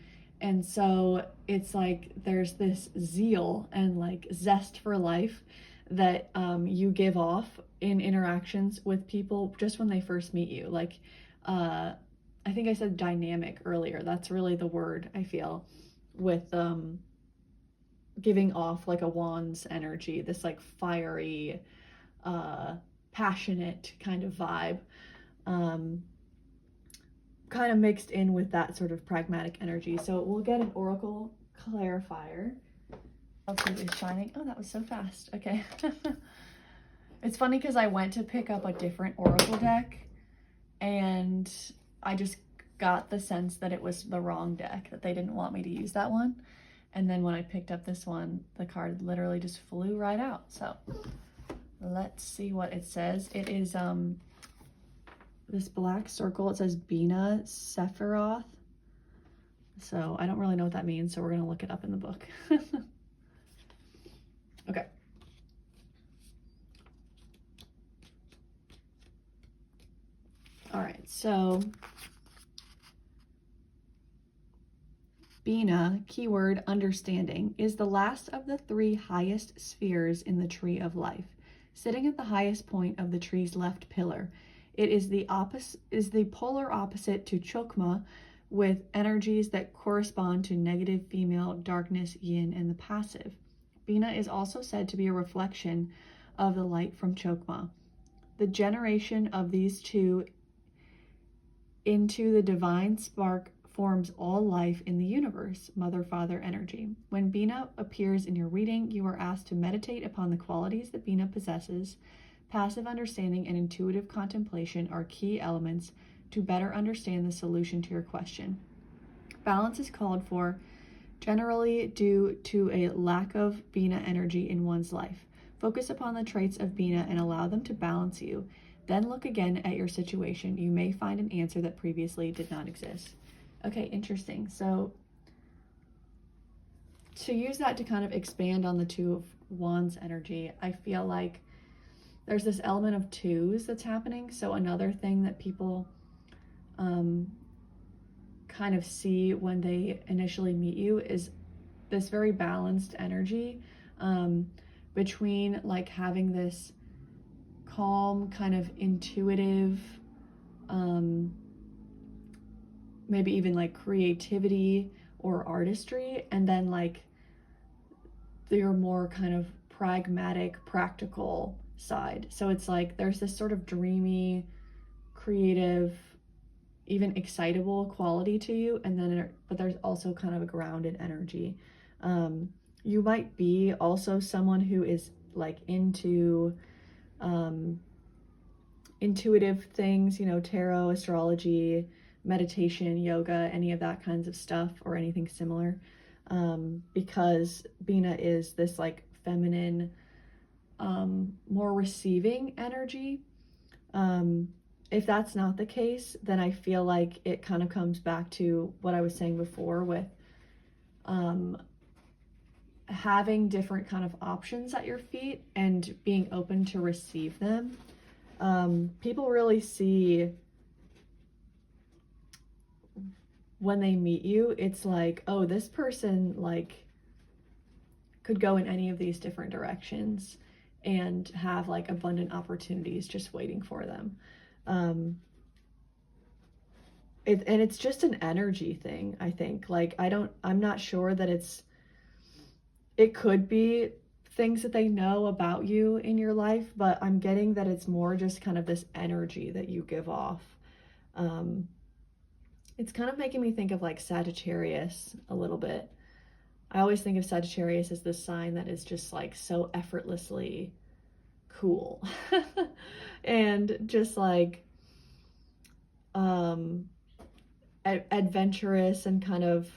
And so it's like there's this zeal and like zest for life that you give off in interactions with people just when they first meet you. Like, I think I said dynamic earlier. That's really the word I feel with giving off like a Wands energy, this like fiery, passionate kind of vibe. Kind of mixed in with that sort of pragmatic energy. So we'll get an oracle clarifier Who is shining? Oh, that was so fast. Okay. It's funny because I went to pick up a different Oracle deck and I just got the sense that it was the wrong deck, that they didn't want me to use that one. And then when I picked up this one, the card literally just flew right out. So let's see what it says. It is this black circle. It says Bina Sephiroth. So I don't really know what that means, so we're gonna look it up in the book. Okay. All right, so Bina, keyword understanding, is the last of the 3 highest spheres in the tree of life. Sitting at the highest point of the tree's left pillar, it is the polar opposite to Chokma, with energies that correspond to negative female, darkness, yin, and the passive. Bina is also said to be a reflection of the light from Chokma. The generation of these two into the divine spark forms all life in the universe, mother-father energy. When Bina appears in your reading, you are asked to meditate upon the qualities that Bina possesses. Passive understanding and intuitive contemplation are key elements to better understand the solution to your question. Balance is called for, generally due to a lack of Bina energy in one's life. Focus upon the traits of Bina and allow them to balance you. Then look again at your situation. You may find an answer that previously did not exist. Okay, interesting. So to use that to kind of expand on the Two of Wands energy, I feel like there's this element of twos that's happening. So another thing that people kind of see when they initially meet you is this very balanced energy between like having this calm, kind of intuitive, maybe even like creativity or artistry, and then like your more kind of pragmatic, practical side. So it's like there's this sort of dreamy, creative, even excitable quality to you, and then but there's also kind of a grounded energy. You might be also someone who is like into intuitive things, you know, tarot, astrology, meditation, yoga, any of that kinds of stuff, or anything similar, because Bina is this like feminine, more receiving energy. If that's not the case, then I feel like it kind of comes back to what I was saying before with having different kind of options at your feet and being open to receive them. People really see when they meet you, it's like, oh, this person like could go in any of these different directions and have like abundant opportunities just waiting for them. And it's just an energy thing, I think. Like, I'm not sure that it could be things that they know about you in your life, but I'm getting that it's more just kind of this energy that you give off. It's kind of making me think of like Sagittarius a little bit. I always think of Sagittarius as this sign that is just like so effortlessly cool and just like adventurous and kind of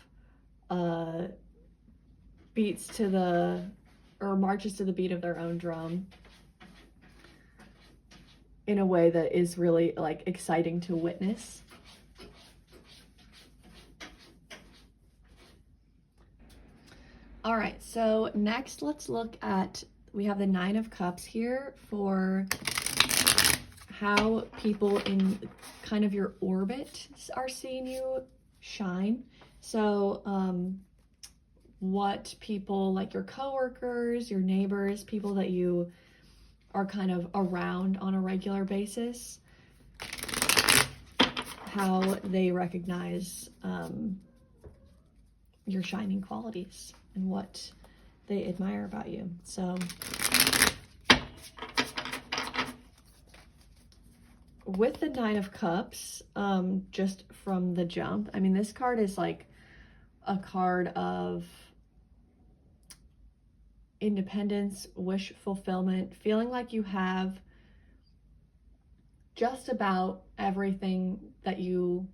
beats to the, or marches to the beat of their own drum in a way that is really like exciting to witness. All right, so next let's look at, we have the Nine of Cups here for how people in kind of your orbit are seeing you shine. So what people like your coworkers, your neighbors, people that you are kind of around on a regular basis, how they recognize your shining qualities and what they admire about you. So with the Nine of Cups, just from the jump, I mean, this card is like a card of independence, wish fulfillment, feeling like you have just about everything that you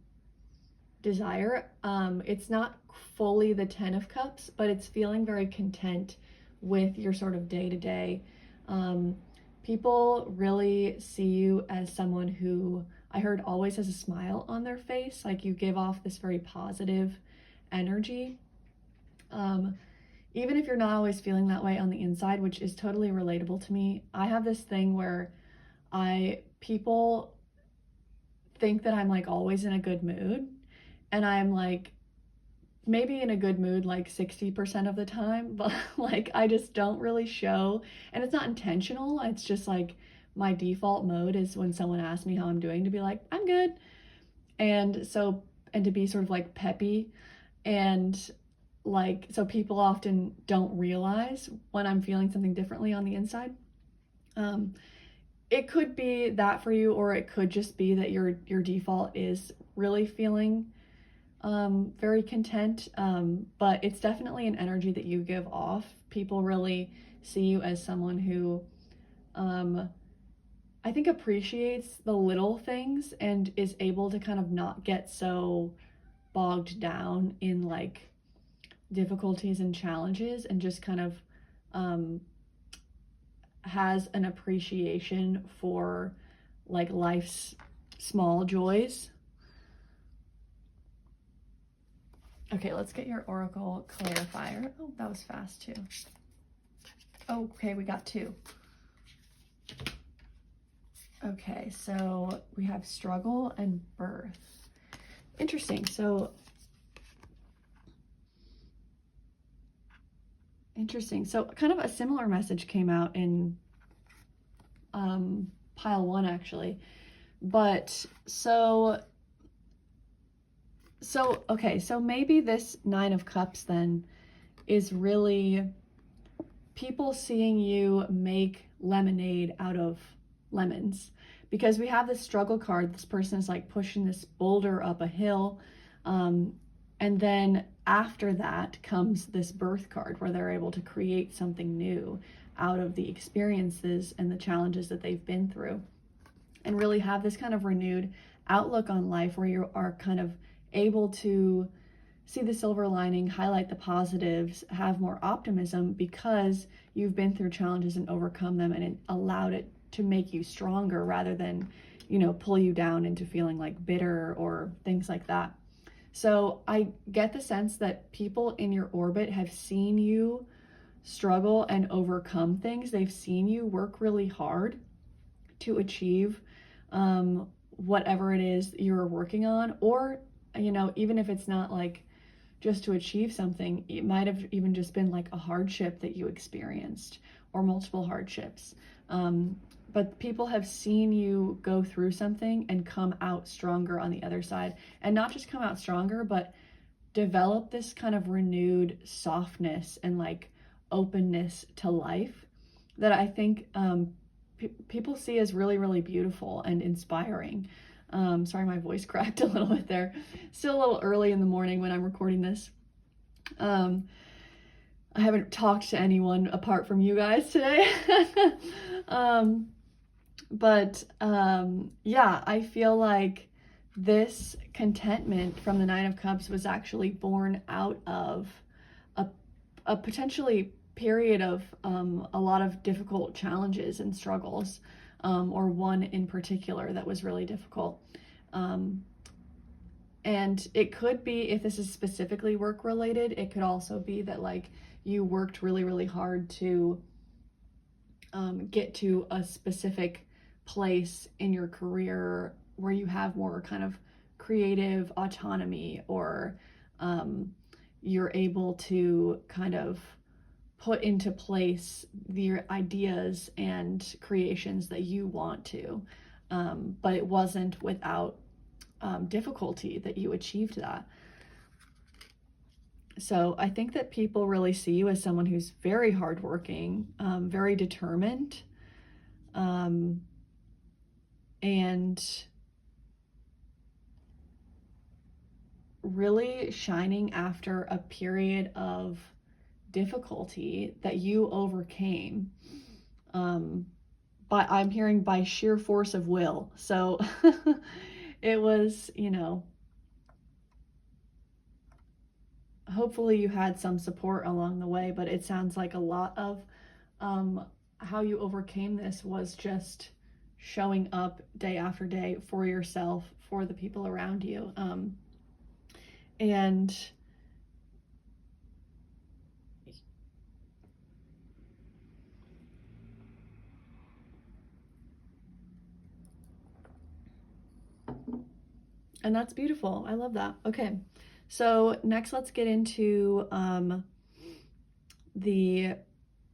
desire. It's not fully the 10 of Cups, but it's feeling very content with your sort of day to day. People really see you as someone who I heard always has a smile on their face. Like you give off this very positive energy. Even if you're not always feeling that way on the inside, which is totally relatable to me, I have this thing where people think that I'm like always in a good mood, and I'm like maybe in a good mood like 60% of the time, but like I just don't really show, and it's not intentional. It's just like my default mode is when someone asks me how I'm doing to be like, I'm good. And to be sort of like peppy, and like, so people often don't realize when I'm feeling something differently on the inside. It could be that for you, or it could just be that your default is really feeling very content. But it's definitely an energy that you give off. People really see you as someone who I think appreciates the little things and is able to kind of not get so bogged down in like difficulties and challenges, and just kind of has an appreciation for like life's small joys. Okay, let's get your Oracle clarifier. Oh, that was fast too. Oh, okay, we got 2. Okay, so we have struggle and birth. Interesting. So kind of a similar message came out in pile 1 actually. But okay, so maybe this 9 of Cups then is really people seeing you make lemonade out of lemons, because we have this struggle card. This person is like pushing this boulder up a hill, and then after that comes this birth card where they're able to create something new out of the experiences and the challenges that they've been through, and really have this kind of renewed outlook on life where you are kind of able to see the silver lining, highlight the positives, have more optimism because you've been through challenges and overcome them, and it allowed it to make you stronger rather than, pull you down into feeling like bitter or things like that. So I get the sense that people in your orbit have seen you struggle and overcome things. They've seen you work really hard to achieve whatever it is you're working on, or, even if it's not like just to achieve something, it might have even just been like a hardship that you experienced or multiple hardships. But people have seen you go through something and come out stronger on the other side, and not just come out stronger, but develop this kind of renewed softness and like openness to life that I think people see as really, really beautiful and inspiring. Sorry, my voice cracked a little bit there. Still a little early in the morning when I'm recording this. I haven't talked to anyone apart from you guys today. Yeah, I feel like this contentment from the 9 of Cups was actually born out of a potentially period of a lot of difficult challenges and struggles, or one in particular that was really difficult. And it could be, if this is specifically work related, it could also be that like you worked really, really hard to get to a specific place in your career where you have more kind of creative autonomy, or you're able to kind of put into place the ideas and creations that you want to, but it wasn't without difficulty that you achieved that. So I think that people really see you as someone who's very hardworking, very determined, and really shining after a period of difficulty that you overcame. But I'm hearing by sheer force of will. So it was, you know, hopefully you had some support along the way, but it sounds like a lot of how you overcame this was just showing up day after day for yourself, for the people around you. And that's beautiful. I love that. Okay. So next let's get into the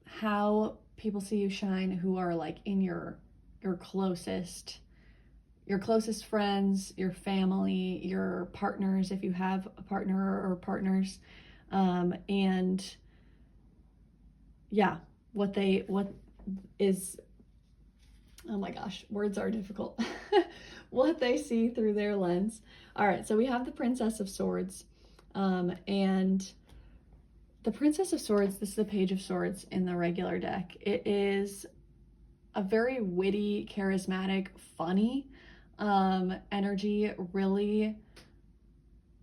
how people see you shine who are like in your closest friends, your family, your partners, if you have a partner or partners, and yeah, what is, oh my gosh, words are difficult, what they see through their lens. All right, so we have the Princess of Swords, and the Princess of Swords, this is the Page of Swords in the regular deck. It is a very witty, charismatic, funny energy, really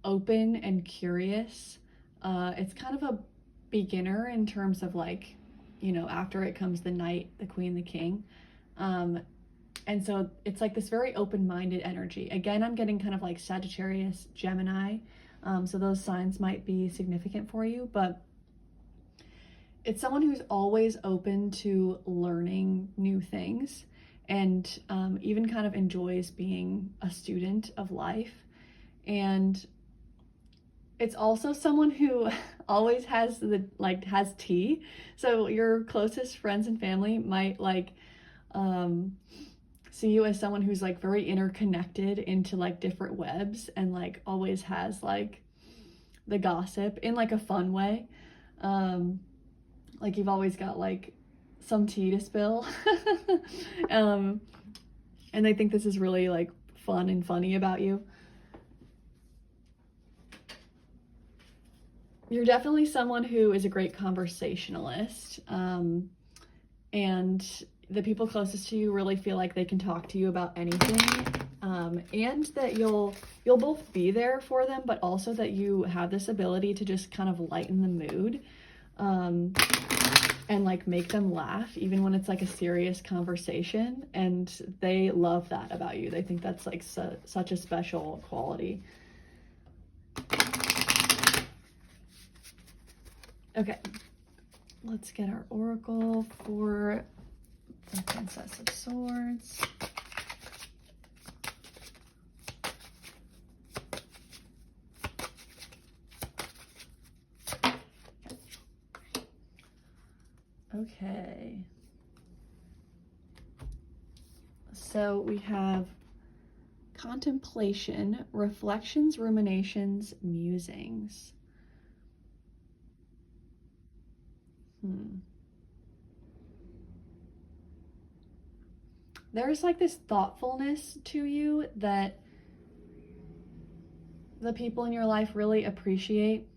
open and curious. It's kind of a beginner in terms of like, you know, after it comes the Knight, the Queen, the King. And so it's like this very open-minded energy. Again, I'm getting kind of like Sagittarius, Gemini. So those signs might be significant for you, but it's someone who's always open to learning new things and even kind of enjoys being a student of life. And it's also someone who always has has tea. So your closest friends and family might like see you as someone who's like very interconnected into like different webs and like always has like the gossip in like a fun way. Like you've always got like some tea to spill. And I think this is really like fun and funny about you. You're definitely someone who is a great conversationalist. And the people closest to you really feel like they can talk to you about anything. And that you'll both be there for them, but also that you have this ability to just kind of lighten the mood. And like make them laugh even when it's like a serious conversation, and they love that about you. They think that's like such a special quality. Okay, let's get our oracle for the Princess of Swords. Okay, so we have contemplation, reflections, ruminations, musings. There's like this thoughtfulness to you that the people in your life really appreciate.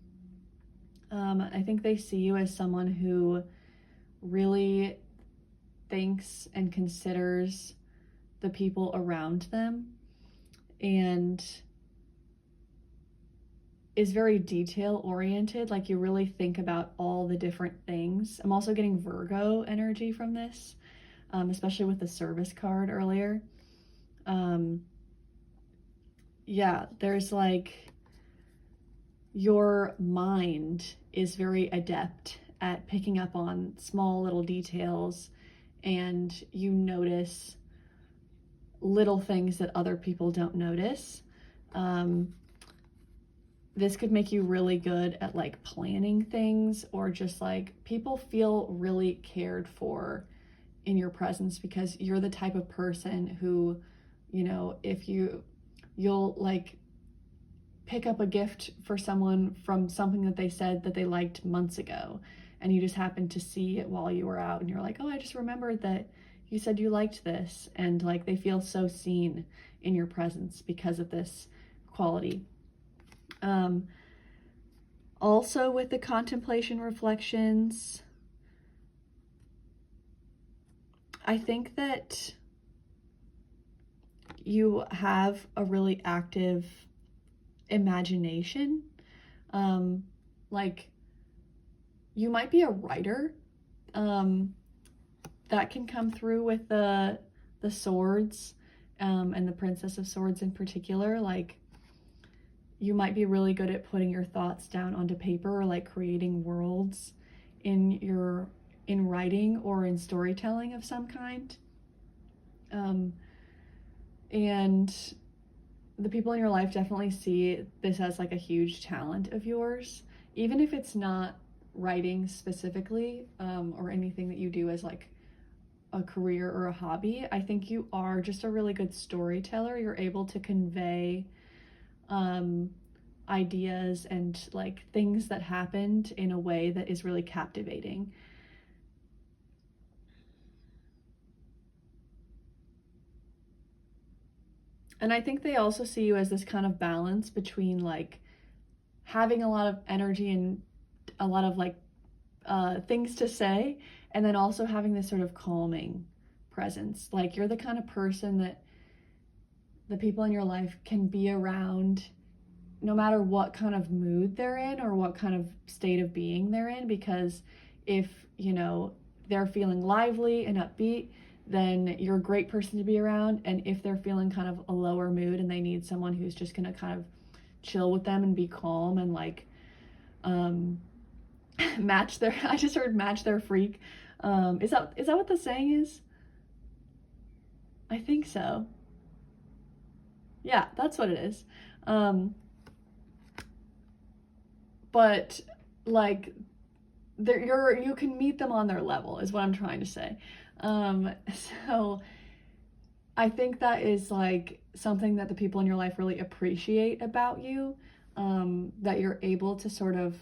I think they see you as someone who really thinks and considers the people around them and is very detail oriented. Like you really think about all the different things. I'm also getting Virgo energy from this, especially with the service card earlier. Yeah, there's like your mind is very adept at picking up on small little details, and you notice little things that other people don't notice. This could make you really good at like planning things, or just like people feel really cared for in your presence because you're the type of person who, you know, if you'll like pick up a gift for someone from something that they said that they liked months ago, and you just happened to see it while you were out, and you're like, oh, I just remembered that you said you liked this. And like they feel so seen in your presence because of this quality. Also with the contemplation reflections, I think that you have a really active imagination. Like you might be a writer. That can come through with the swords, and the Princess of Swords in particular. Like you might be really good at putting your thoughts down onto paper, or like creating worlds in writing or in storytelling of some kind. And the people in your life definitely see this as like a huge talent of yours, even if it's not writing specifically, or anything that you do as like a career or a hobby. I think you are just a really good storyteller. You're able to convey ideas and like things that happened in a way that is really captivating. And I think they also see you as this kind of balance between like having a lot of energy and a lot of like things to say, and then also having this sort of calming presence. Like you're the kind of person that the people in your life can be around no matter what kind of mood they're in or what kind of state of being they're in, because if, you know, they're feeling lively and upbeat, then you're a great person to be around. And if they're feeling kind of a lower mood and they need someone who's just gonna kind of chill with them and be calm and like match their I just heard match their freak. Is that what the saying is? I think so. Yeah, that's what it is. But like you can meet them on their level is what I'm trying to say. So I think that is like something that the people in your life really appreciate about you, that you're able to sort of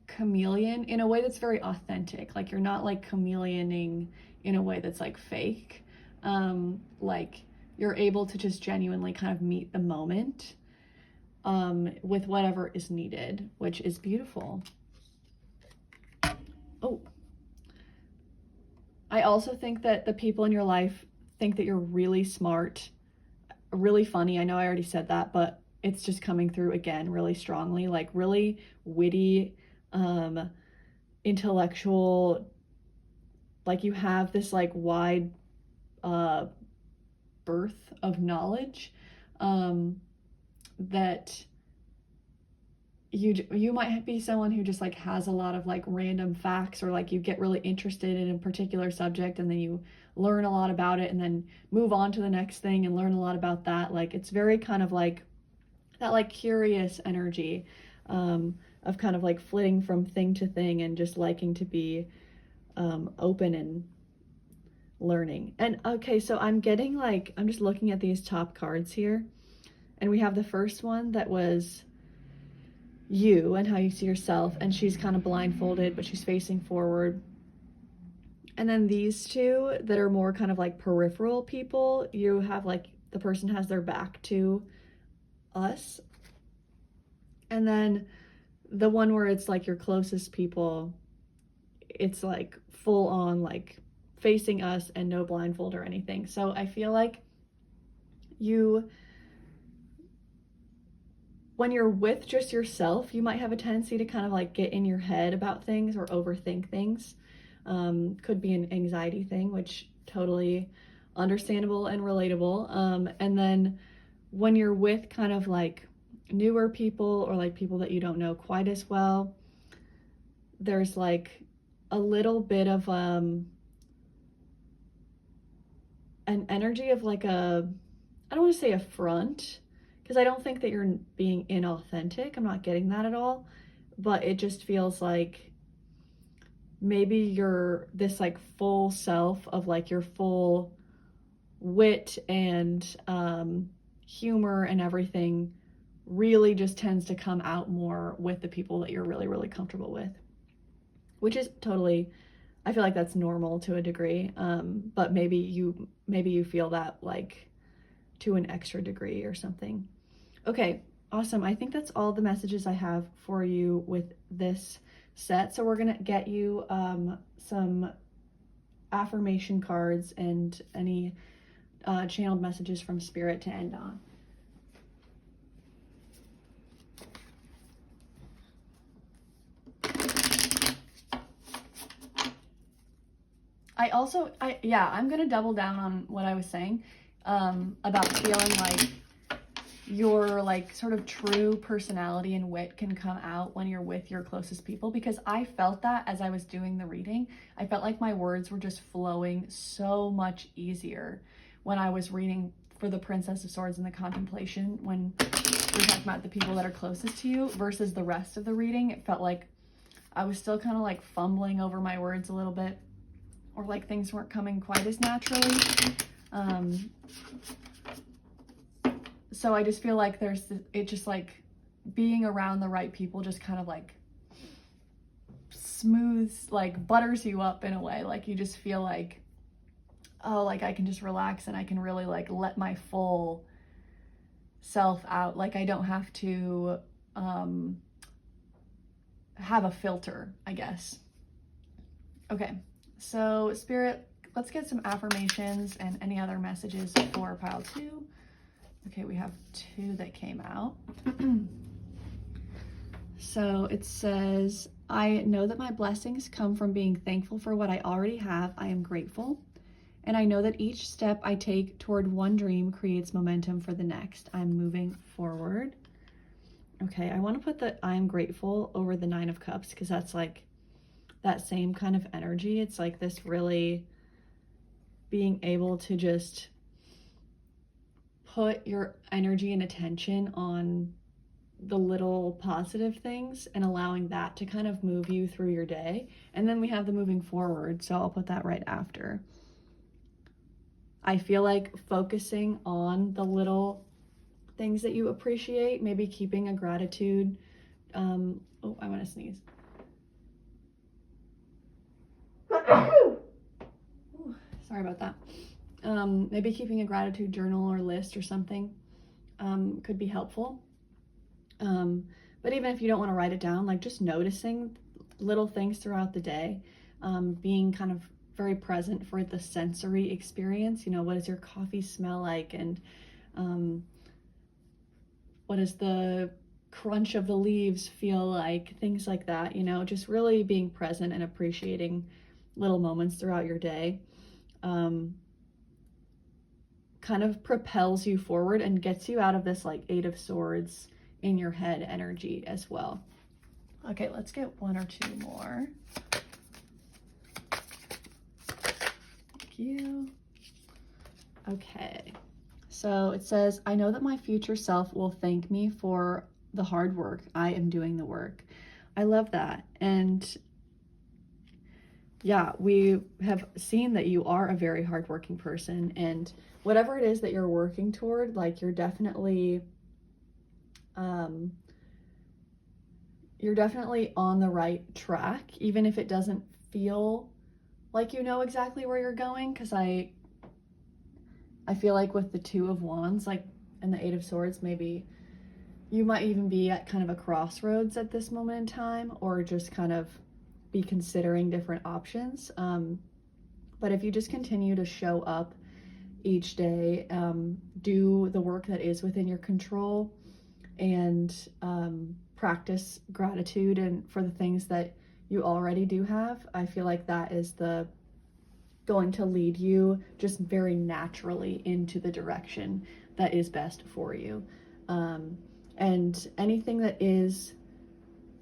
chameleon in a way that's very authentic. Like you're not like chameleoning in a way that's like fake. Like you're able to just genuinely kind of meet the moment, with whatever is needed, which is beautiful. Oh, I also think that the people in your life think that you're really smart, really funny. I know I already said that, but it's just coming through again really strongly, like really witty, intellectual. Like you have this like wide birth of knowledge, that you might be someone who just like has a lot of like random facts, or like you get really interested in a particular subject and then you learn a lot about it and then move on to the next thing and learn a lot about that. Like it's very kind of like that like curious energy, of kind of like flitting from thing to thing and just liking to be open and learning. And okay, so I'm just looking at these top cards here, and we have the first one that was you and how you see yourself, and she's kind of blindfolded but she's facing forward. And then these two that are more kind of like peripheral people, you have like the person has their back to us. And then the one where it's like your closest people, it's like full on like facing us and no blindfold or anything. So I feel like when you're with just yourself, you might have a tendency to kind of like get in your head about things or overthink things. Could be an anxiety thing, which totally understandable and relatable. And then when you're with kind of like newer people or like people that you don't know quite as well, there's like a little bit of an energy of like I don't want to say a front, because I don't think that you're being inauthentic. I'm not getting that at all. But it just feels like maybe you're this like full self of like your full wit and humor and everything really just tends to come out more with the people that you're really, really comfortable with, which is totally, I feel like that's normal to a degree. But maybe you feel that like to an extra degree or something. Okay, Awesome. I think that's all the messages I have for you with this set. So we're going to get you some affirmation cards and any channeled messages from Spirit to end on. I'm going to double down on what I was saying about feeling like your like sort of true personality and wit can come out when you're with your closest people, because I felt that as I was doing the reading. I felt like my words were just flowing so much easier when I was reading for the Princess of Swords and the Contemplation, when we're talking about the people that are closest to you, versus the rest of the reading. It felt like I was still kind of like fumbling over my words a little bit, or like things weren't coming quite as naturally. So I just feel like it just like being around the right people just kind of like smooths, like butters you up in a way. Like you just feel like, oh, like I can just relax and I can really like let my full self out. Like I don't have to have a filter, I guess. Okay, so Spirit, let's get some affirmations and any other messages for pile 2. Okay, we have 2 that came out. So it says, I know that my blessings come from being thankful for what I already have. I am grateful. And I know that each step I take toward one dream creates momentum for the next. I'm moving forward. Okay, I want to put the I am grateful over the 9 of Cups, because that's like that same kind of energy. It's like this really being able to just put your energy and attention on the little positive things and allowing that to kind of move you through your day. And then we have the moving forward, so I'll put that right after. I feel like focusing on the little things that you appreciate, maybe keeping a gratitude. Oh, I want to sneeze. Ooh, sorry about that. Maybe keeping a gratitude journal or list or something could be helpful. But even if you don't want to write it down, like just noticing little things throughout the day, being kind of very present for the sensory experience. You know, what does your coffee smell like? And what does the crunch of the leaves feel like? Things like that, you know, just really being present and appreciating little moments throughout your day. Kind of propels you forward and gets you out of this like 8 of Swords in your head energy as well. Okay, let's get 1 or 2 more. Thank you. Okay, so it says, I know that my future self will thank me for the hard work. I am doing the work. I love that. And yeah, we have seen that you are a very hardworking person, and whatever it is that you're working toward, like you're definitely on the right track, even if it doesn't feel like you know exactly where you're going. Because I feel like with the 2 of Wands, like, and the 8 of Swords, maybe you might even be at kind of a crossroads at this moment in time, or just kind of be considering different options. But if you just continue to show up each day, do the work that is within your control, and practice gratitude and for the things that you already do have, I feel like that is going to lead you just very naturally into the direction that is best for you. And anything that is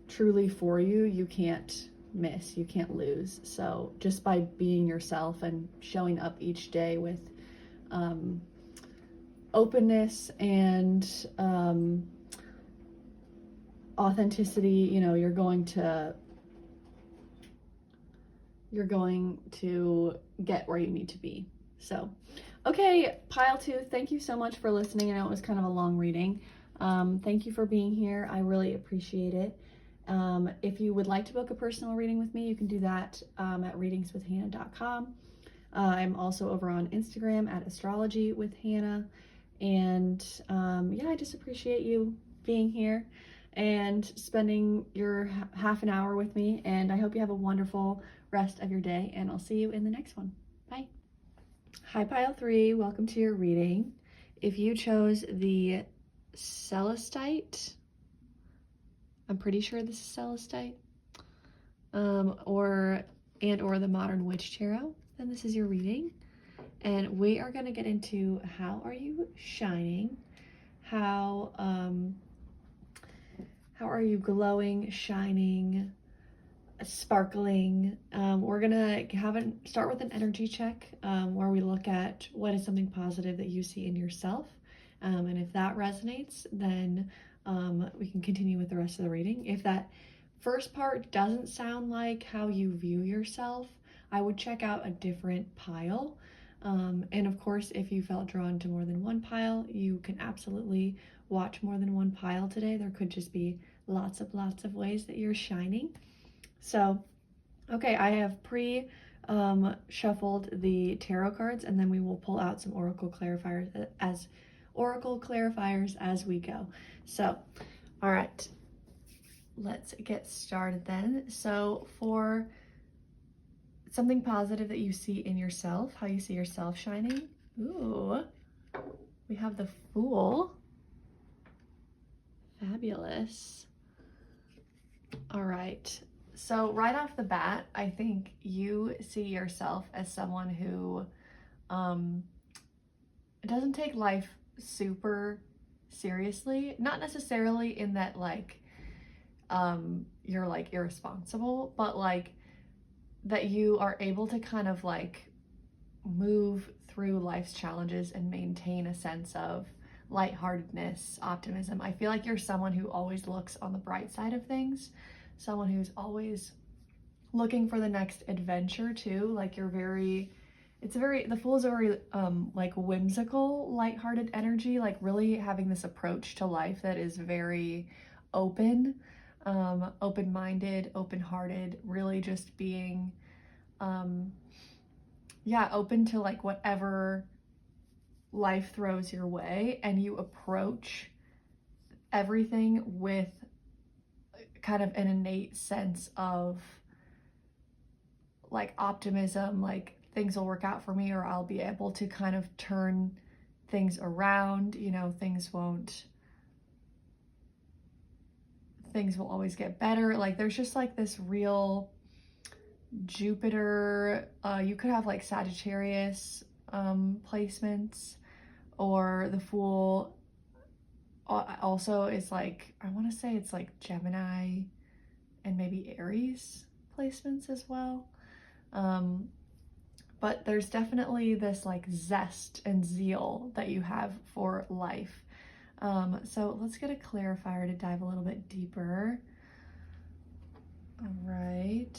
truly for you, you can't miss, you can't lose. So just by being yourself and showing up each day with openness and authenticity, you know, you're going to get where you need to be. So, okay, pile 2, thank you so much for listening. I know it was kind of a long reading. Thank you for being here. I really appreciate it. If you would like to book a personal reading with me, you can do that at readingswithhannah.com. I'm also over on Instagram at astrologywithhannah. And yeah, I just appreciate you being here and spending your half an hour with me. And I hope you have a wonderful rest of your day, and I'll see you in the next one. Bye. Hi, Pile 3. Welcome to your reading. If you chose the Celestite, I'm pretty sure this is Celestite, or the Modern Witch Tarot, then this is your reading. And we are going to get into how are you shining, how are you glowing, shining, sparkling. We're gonna start with an energy check, where we look at what is something positive that you see in yourself, and if that resonates, then we can continue with the rest of the reading. If that first part doesn't sound like how you view yourself, I would check out a different pile. And of course, if you felt drawn to more than one pile, you can absolutely watch more than one pile today. There could just be lots of ways that you're shining. So, okay, I have shuffled the tarot cards, and then we will pull out some oracle clarifiers as we go. So, all right, let's get started then. So for something positive that you see in yourself, how you see yourself shining. Ooh, we have the Fool. Fabulous. All right. So right off the bat, I think you see yourself as someone who doesn't take life super seriously. Not necessarily in that like you're like irresponsible, but like that you are able to kind of like move through life's challenges and maintain a sense of lightheartedness, optimism. I feel like you're someone who always looks on the bright side of things, someone who's always looking for the next adventure too. Like the Fool is a very like whimsical, lighthearted energy, like really having this approach to life that is very open, open-minded, open-hearted, really just being open to like whatever life throws your way, and you approach everything with kind of an innate sense of like optimism, like things will work out for me, or I'll be able to kind of turn things around, you know, things will always get better. Like there's just like this real Jupiter, you could have like Sagittarius placements, or the Fool also is like, I want to say it's like Gemini and maybe Aries placements as well. But there's definitely this like zest and zeal that you have for life. So let's get a clarifier to dive a little bit deeper. All right.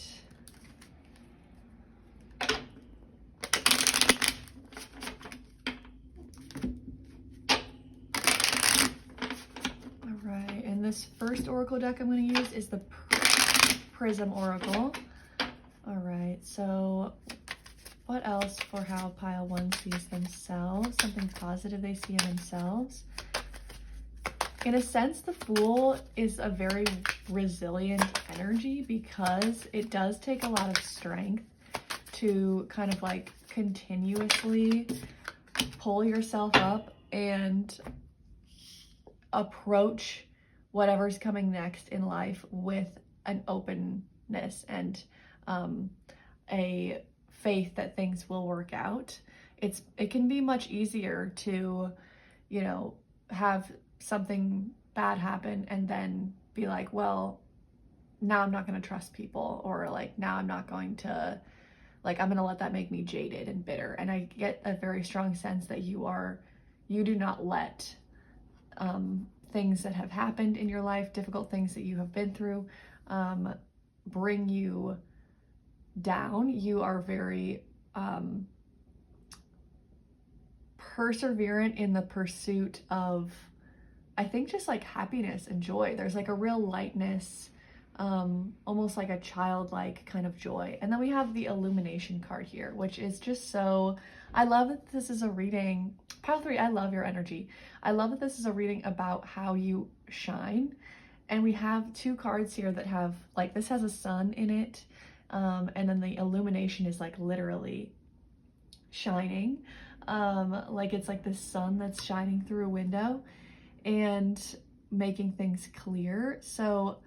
And this first oracle deck I'm going to use is the Prism Oracle. All right, so what else for how pile 1 sees themselves? Something positive they see in themselves. In a sense, the Fool is a very resilient energy because it does take a lot of strength to kind of like continuously pull yourself up and approach whatever's coming next in life with an openness and a faith that things will work out. It can be much easier to, you know, have something bad happen and then be like, well, now I'm not going to trust people, or like now I'm not going to, like, I'm going to let that make me jaded and bitter. And I get a very strong sense that you do not let things that have happened in your life, difficult things that you have been through, bring you down. You are very perseverant in the pursuit of, I think, just like happiness and joy. There's like a real lightness almost like a childlike kind of joy. And then we have the illumination card here, which is just so, I love that this is a reading. Pile 3, I love your energy. I love that this is a reading about how you shine. And we have 2 cards here that have, like, this has a sun in it. And then the illumination is like literally shining. Like it's like the sun that's shining through a window and making things clear. So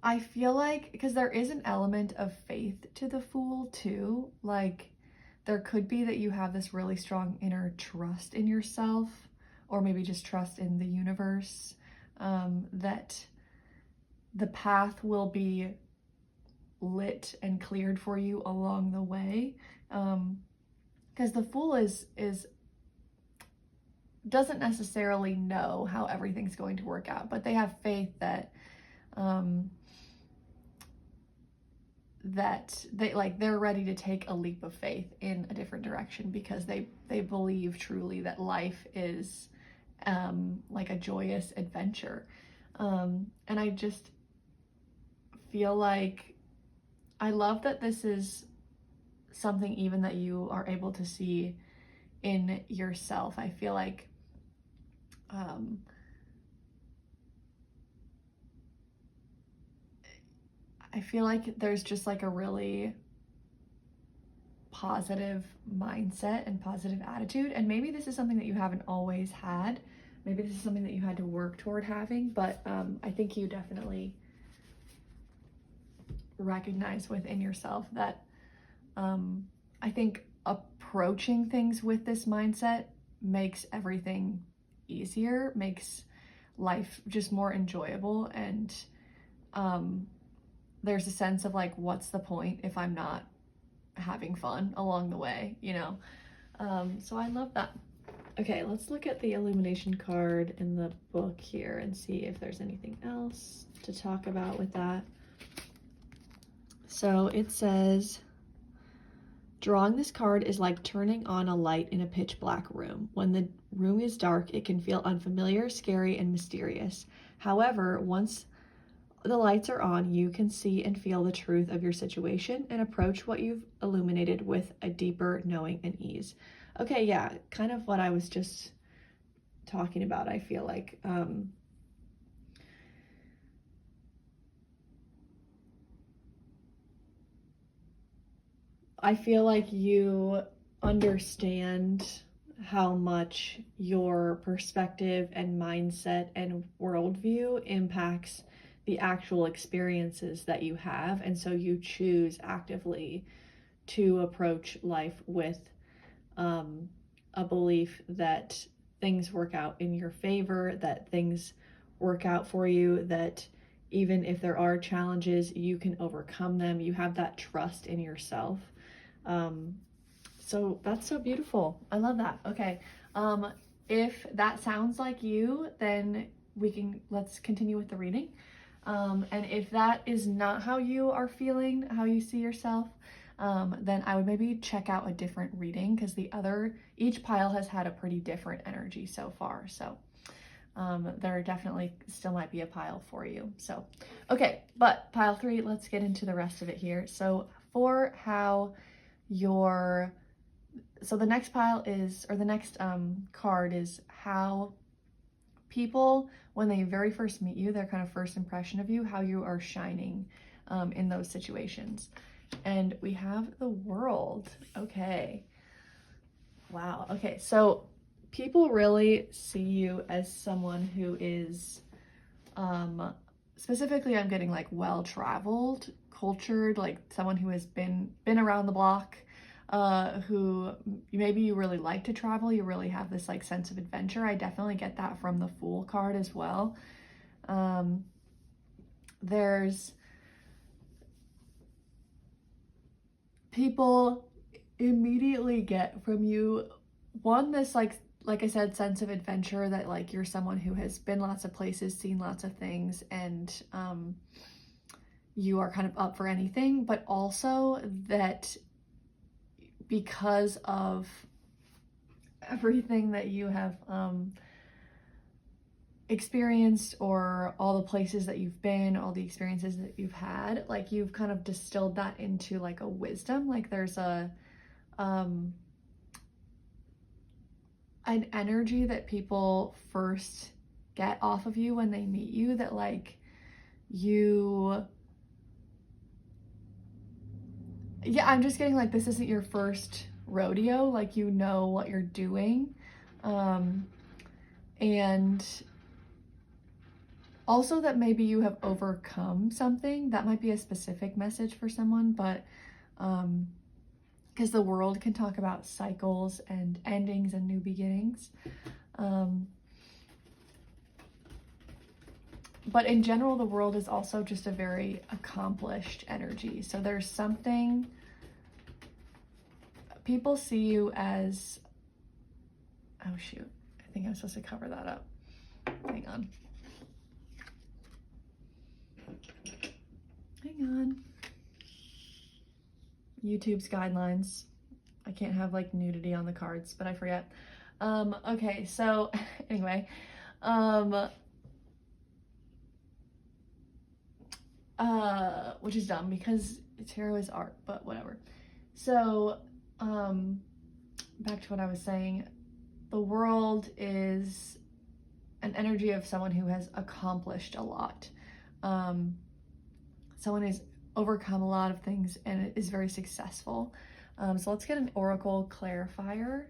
I feel like, because there is an element of faith to the Fool too, like there could be that you have this really strong inner trust in yourself, or maybe just trust in the universe, that the path will be lit and cleared for you along the way. Because the Fool doesn't necessarily know how everything's going to work out, but they have faith that that they're ready to take a leap of faith in a different direction, because they believe truly that life is like a joyous adventure. And I just feel like I love that this is something even that you are able to see in yourself. I feel like there's just like a really positive mindset and positive attitude. And maybe this is something that you haven't always had. Maybe this is something that you had to work toward having, but I think you definitely recognize within yourself that I think approaching things with this mindset makes everything easier, makes life just more enjoyable, and there's a sense of like, what's the point if I'm not having fun along the way, you know? So I love that. Okay, let's look at the illumination card in the book here and see if there's anything else to talk about with that. So it says, drawing this card is like turning on a light in a pitch black room. When the room is dark, it can feel unfamiliar, scary, and mysterious. However, once the lights are on, you can see and feel the truth of your situation and approach what you've illuminated with a deeper knowing and ease. Okay, yeah, kind of what I was just talking about, I feel like. I feel like you understand how much your perspective and mindset and worldview impacts the actual experiences that you have. And so you choose actively to approach life with a belief that things work out in your favor, that things work out for you, that even if there are challenges, you can overcome them. You have that trust in yourself. So that's so beautiful. I love that. Okay. If that sounds like you, then let's continue with the reading. And if that is not how you are feeling, how you see yourself, then I would maybe check out a different reading, because each pile has had a pretty different energy so far. So there definitely still might be a pile for you. So, okay, but pile 3, let's get into the rest of it here. So for how so the next pile is, or the next card is how people, when they very first meet you, their kind of first impression of you, how you are shining in those situations. And we have the World. Okay. Wow. Okay. So people really see you as someone who is, specifically I'm getting like well-traveled, cultured, like someone who has been around the block, who maybe you really like to travel, you really have this like sense of adventure. I definitely get that from the Fool card as well. There's people immediately get from you this like I said, sense of adventure, that like you're someone who has been lots of places, seen lots of things, and you are kind of up for anything, but also that because of everything that you have experienced, or all the places that you've been, all the experiences that you've had, like you've kind of distilled that into like a wisdom. Like there's a an energy that people first get off of you when they meet you, that like you, yeah, I'm just getting like this isn't your first rodeo, like you know what you're doing. And also that maybe you have overcome something. That might be a specific message for someone, but because the world can talk about cycles and endings and new beginnings. But in general, the world is also just a very accomplished energy. So there's something, people see you as, oh shoot, I think I'm supposed to cover that up. Hang on. Hang on. YouTube's guidelines. I can't have like nudity on the cards, but I forget. Okay, so anyway, which is dumb because tarot is art, but whatever. So, back to what I was saying, the world is an energy of someone who has accomplished a lot. Someone who's overcome a lot of things and is very successful. So let's get an oracle clarifier.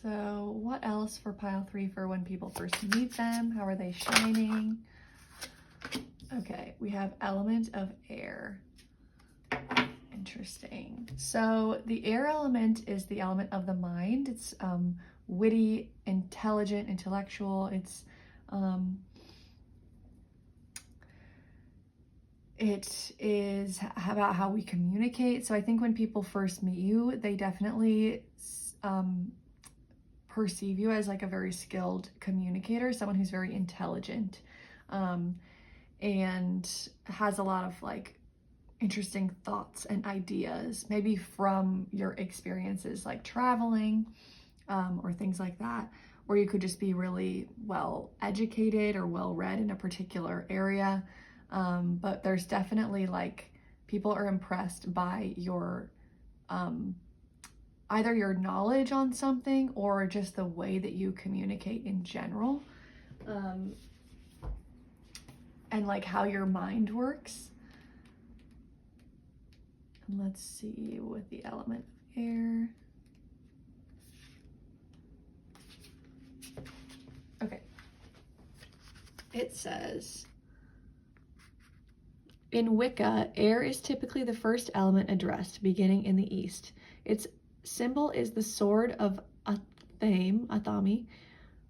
So what else for pile 3 for when people first meet them? How are they shining? Okay, we have element of air. Interesting. So the air element is the element of the mind. It's witty, intelligent, intellectual. It's it is about how we communicate. So I think when people first meet you, they definitely perceive you as like a very skilled communicator, someone who's very intelligent, and has a lot of like interesting thoughts and ideas, maybe from your experiences like traveling, or things like that, or you could just be really well educated or well read in a particular area. But there's definitely like people are impressed by your either your knowledge on something or just the way that you communicate in general, and like how your mind works. And let's see with the element of air. Okay. It says, in Wicca, air is typically the first element addressed, beginning in the east. Its symbol is the sword of Athami,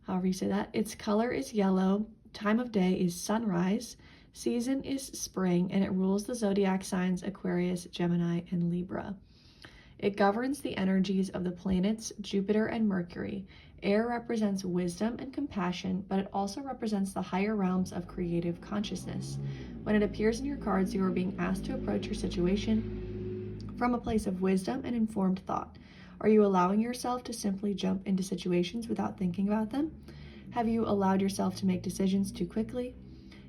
however you say that. Its color is yellow, time of day is sunrise, season is spring, and it rules the zodiac signs Aquarius, Gemini, and Libra. It governs the energies of the planets Jupiter and Mercury. Air represents wisdom and compassion, but it also represents the higher realms of creative consciousness. When it appears in your cards, you are being asked to approach your situation from a place of wisdom and informed thought. Are you allowing yourself to simply jump into situations without thinking about them? Have you allowed yourself to make decisions too quickly?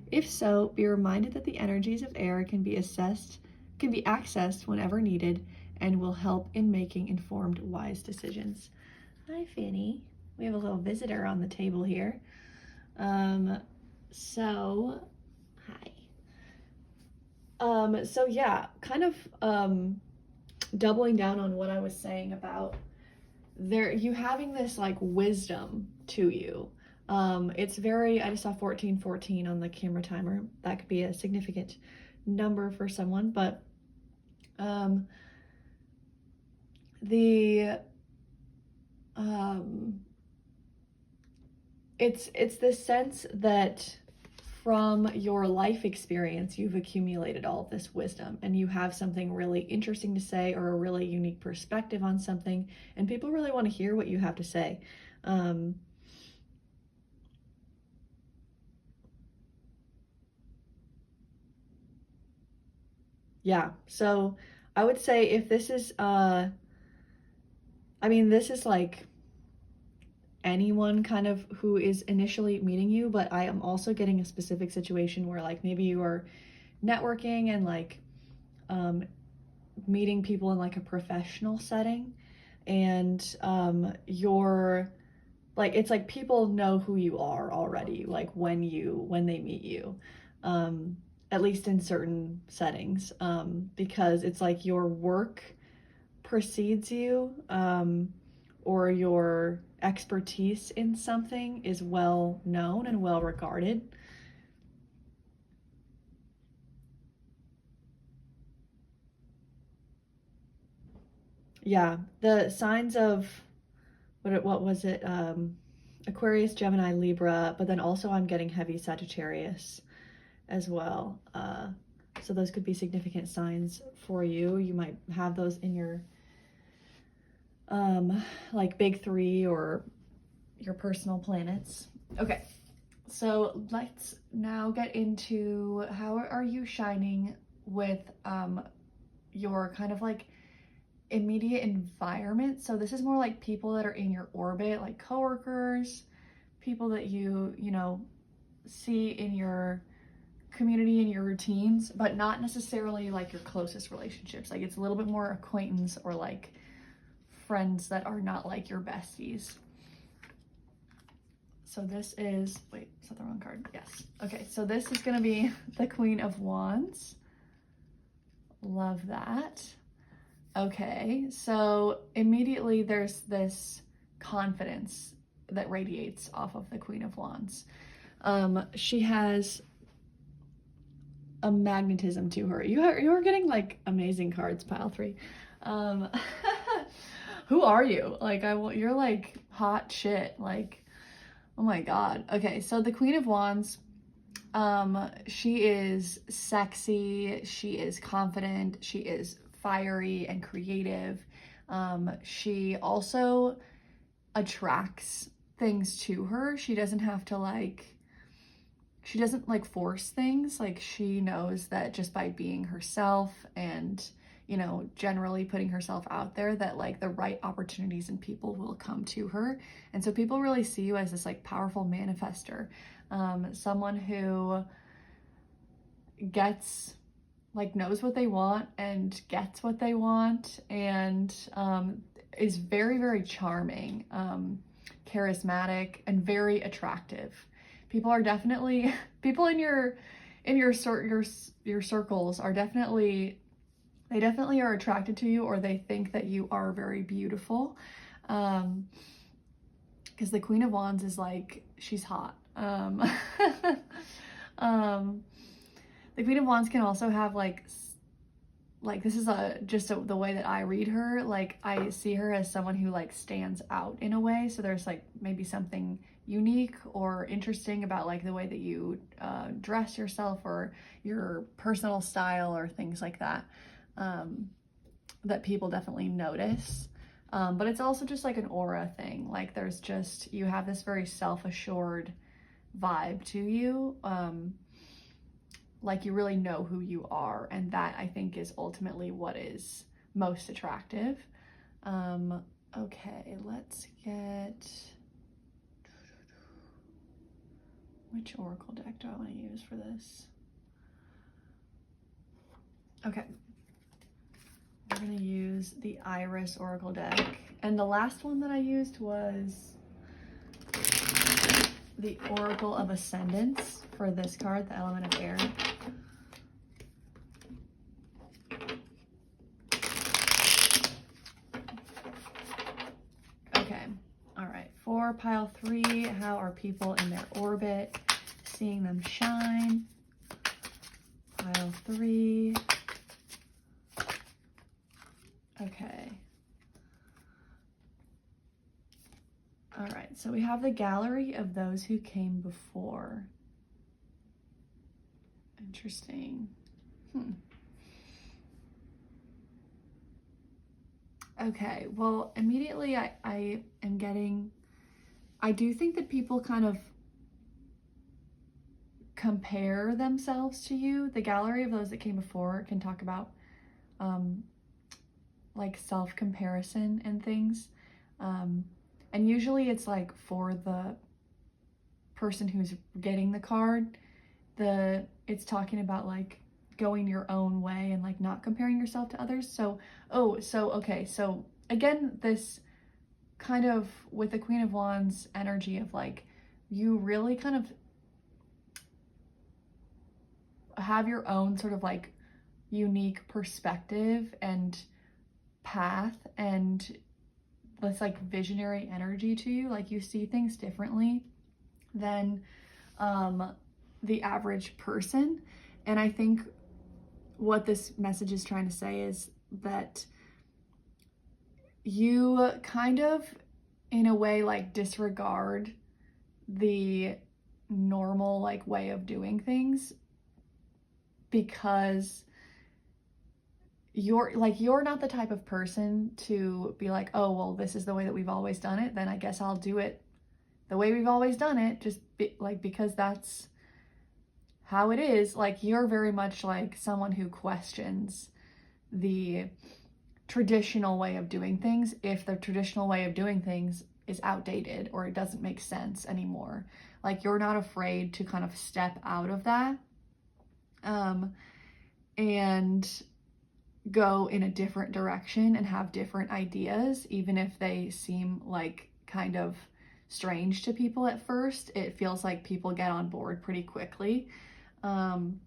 If so, be reminded that the energies of air can be accessed whenever needed and will help in making informed, wise decisions. Hi, Fanny. We have a little visitor on the table here. So yeah, kind of doubling down on what I was saying about you having this like wisdom to you. It's very, I just saw 1414 on the camera timer. That could be a significant number for someone, but it's the sense that from your life experience, you've accumulated all of this wisdom, and you have something really interesting to say, or a really unique perspective on something, and people really want to hear what you have to say. Yeah, so I would say if this is, I mean, this is like anyone kind of who is initially meeting you, but I am also getting a specific situation where like maybe you are networking and like meeting people in like a professional setting, and you're like, it's like people know who you are already, like when they meet you, at least in certain settings, because it's like your work precedes you, or your expertise in something is well known and well regarded. Yeah, the signs of what was it? Aquarius, Gemini, Libra, but then also I'm getting heavy Sagittarius as well. So those could be significant signs for you. You might have those in your like big three or your personal planets. Okay, so let's now get into how are you shining with your kind of like immediate environment. So this is more like people that are in your orbit, like coworkers, people that you know, see in your community and your routines, but not necessarily like your closest relationships. Like it's a little bit more acquaintance or like friends that are not like your besties. So this is, wait, is that the wrong card? Yes. Okay, so this is gonna be the Queen of Wands. Love that. Okay, so immediately there's this confidence that radiates off of the Queen of Wands. She has a magnetism to her. You are getting like amazing cards, pile 3. Who are you? Like you're like hot shit. Like, oh my god. Okay, so the Queen of Wands, she is sexy, she is confident, she is fiery and creative. She also attracts things to her. She doesn't have to like, she doesn't like force things. Like she knows that just by being herself and, you know, generally putting herself out there, that like the right opportunities and people will come to her. And so people really see you as this like powerful manifester, someone who gets like knows what they want and gets what they want, and is very, very charming, charismatic, and very attractive. People are definitely, people in your circles are definitely, they definitely are attracted to you, or they think that you are very beautiful, because the Queen of Wands is like, she's hot. The Queen of Wands can also have like this is the way that I read her. Like I see her as someone who like stands out in a way. So there's like maybe something unique or interesting about like the way that you dress yourself, or your personal style, or things like that, that people definitely notice. But it's also just like an aura thing. Like there's just, you have this very self-assured vibe to you. Like you really know who you are, and that I think is ultimately what is most attractive. Okay, let's get, which oracle deck do I want to use for this? Okay, we're gonna use the Iris oracle deck, and the last one that I used was the Oracle of Ascendance for this card, the element of air. Okay, all right, for pile 3, how are people in their orbit seeing them shine? Pile 3. Okay. All right, so we have the gallery of those who came before. Interesting. Okay, well, immediately I am getting, I do think that people kind of compare themselves to you. The gallery of those that came before can talk about like self-comparison and things. And usually it's like for the person who's getting the card, it's talking about like going your own way and like not comparing yourself to others. So okay, so again, this kind of with the Queen of Wands energy of like you really kind of have your own sort of like unique perspective and path and this like visionary energy to you. Like you see things differently than the average person. And I think what this message is trying to say is that you kind of in a way like disregard the normal like way of doing things because you're not the type of person to be like, oh, well, this is the way that we've always done it, then I guess I'll do it the way we've always done it, just because that's how it is. Like you're very much like someone who questions the traditional way of doing things if the traditional way of doing things is outdated or it doesn't make sense anymore. Like you're not afraid to kind of step out of that and go in a different direction and have different ideas, even if they seem like kind of strange to people at first. It feels like people get on board pretty quickly. And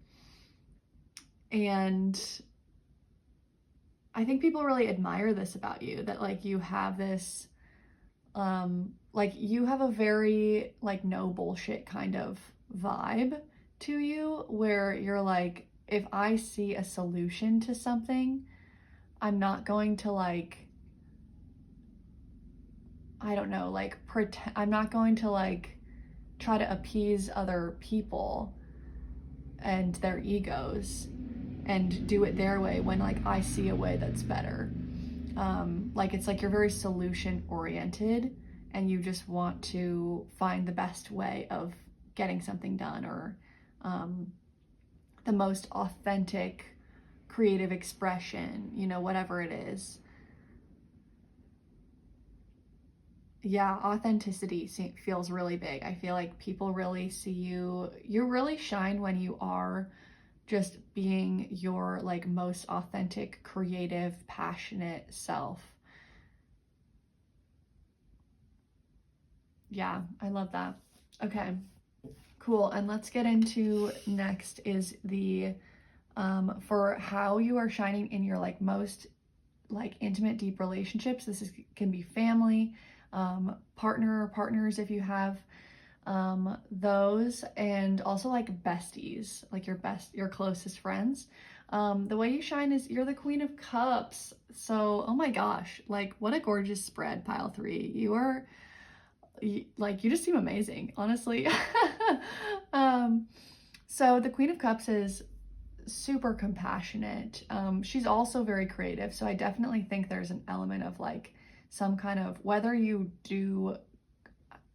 I think people really admire this about you, that like you have this, like you have a very like no bullshit kind of vibe to you where you're like, if I see a solution to something, I'm not going to like, I don't know, like pretend, I'm not going to like try to appease other people and their egos and do it their way when like I see a way that's better. Like it's like you're very solution oriented and you just want to find the best way of getting something done or the most authentic creative expression, you know, whatever it is. Yeah, authenticity feels really big. I feel like people really see you, you really shine when you are just being your like most authentic, creative, passionate self. Yeah, I love that. Okay, cool. And let's get into next is the for how you are shining in your like most like intimate, deep relationships. This can be family, partners if you have those, and also like besties, like your closest friends. The way you shine is you're the Queen of Cups. So, oh my gosh, like what a gorgeous spread, pile 3. You just seem amazing, honestly. So the Queen of Cups is super compassionate. She's also very creative. So I definitely think there's an element of like some kind of, whether you do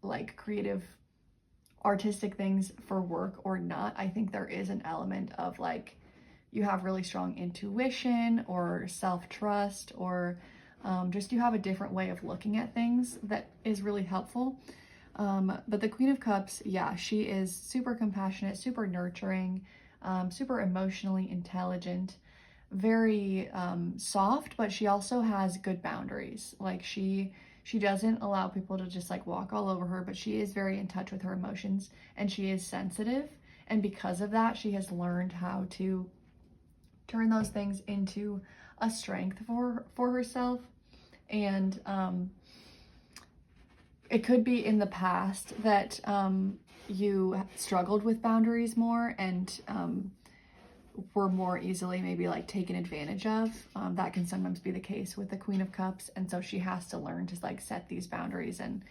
like creative artistic things for work or not, I think there is an element of like you have really strong intuition or self-trust or just you have a different way of looking at things that is really helpful. But the Queen of Cups, yeah, she is super compassionate, super nurturing, super emotionally intelligent, very soft, but she also has good boundaries. Like she doesn't allow people to just like walk all over her, but she is very in touch with her emotions and she is sensitive. And because of that, she has learned how to turn those things into a strength for herself. And it could be in the past that you struggled with boundaries more and were more easily maybe like taken advantage of. That can sometimes be the case with the Queen of Cups. And so she has to learn to like set these boundaries and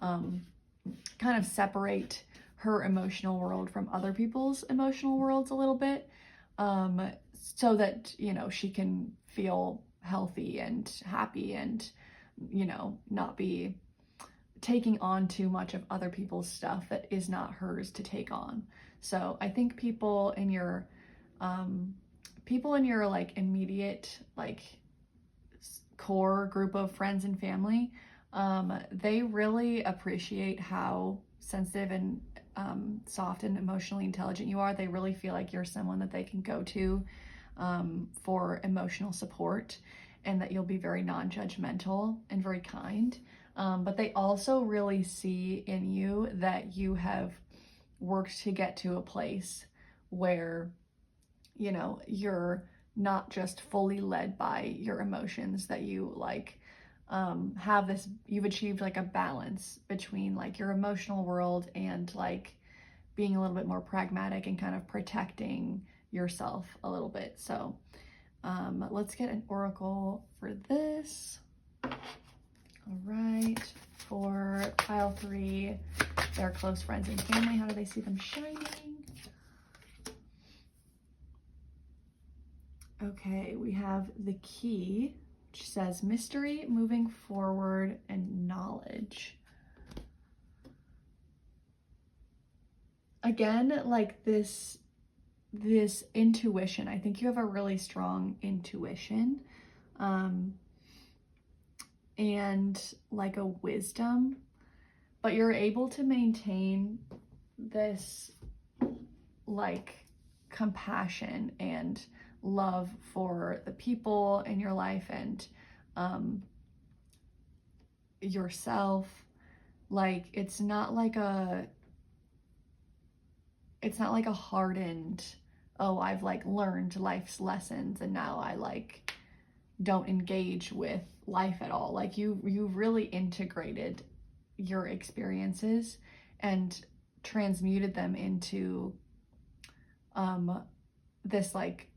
kind of separate her emotional world from other people's emotional worlds a little bit, so that, you know, she can feel healthy and happy and, you know, not be taking on too much of other people's stuff that is not hers to take on. So I think people in your like immediate like core group of friends and family, they really appreciate how sensitive and soft and emotionally intelligent you are. They really feel like you're someone that they can go to for emotional support, and that you'll be very non-judgmental and very kind. But they also really see in you that you have worked to get to a place where, you know, you're not just fully led by your emotions, that you like have this, you've achieved like a balance between like your emotional world and like being a little bit more pragmatic and kind of protecting yourself a little bit. So let's get an oracle for this. All right, for pile 3, their close friends and family, how do they see them shining? Okay, we have the key, which says mystery, moving forward, and knowledge. Again, like this intuition. I think you have a really strong intuition, and like a wisdom, but you're able to maintain this like compassion and love for the people in your life and yourself. Like it's not like a hardened, oh, I've like learned life's lessons and now I like don't engage with life at all. Like you really integrated your experiences and transmuted them into this like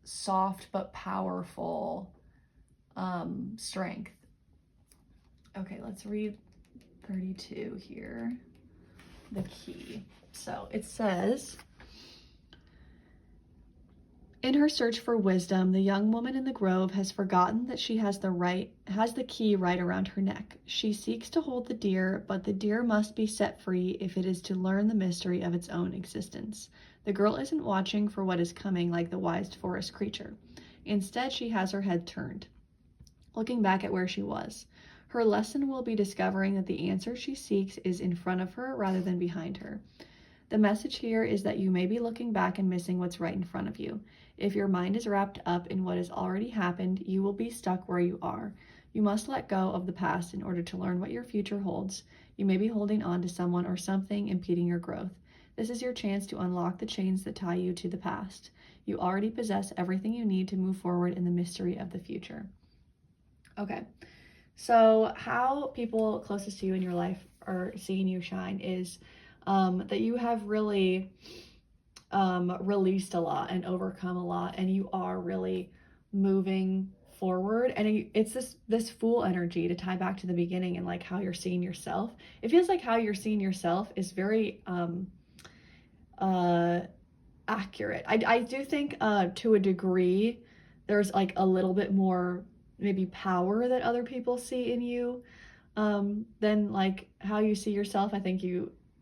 soft but powerful strength. Okay, let's read 32 here, the key. So it says, in her search for wisdom, the young woman in the grove has forgotten that she has the key right around her neck. She seeks to hold the deer, but the deer must be set free if it is to learn the mystery of its own existence. The girl isn't watching for what is coming like the wise forest creature. Instead, she has her head turned, looking back at where she was. Her lesson will be discovering that the answer she seeks is in front of her rather than behind her. The message here is that you may be looking back and missing what's right in front of you. If your mind is wrapped up in what has already happened, you will be stuck where you are. You must let go of the past in order to learn what your future holds. You may be holding on to someone or something impeding your growth. This is your chance to unlock the chains that tie you to the past. You already possess everything you need to move forward in the mystery of the future. Okay, so how people closest to you in your life are seeing you shine is that you have really released a lot and overcome a lot, and you are really moving forward. And it's this Fool energy, to tie back to the beginning and like how you're seeing yourself. It feels like how you're seeing yourself is very accurate. I do think to a degree there's like a little bit more maybe power that other people see in you than like how you see yourself. I think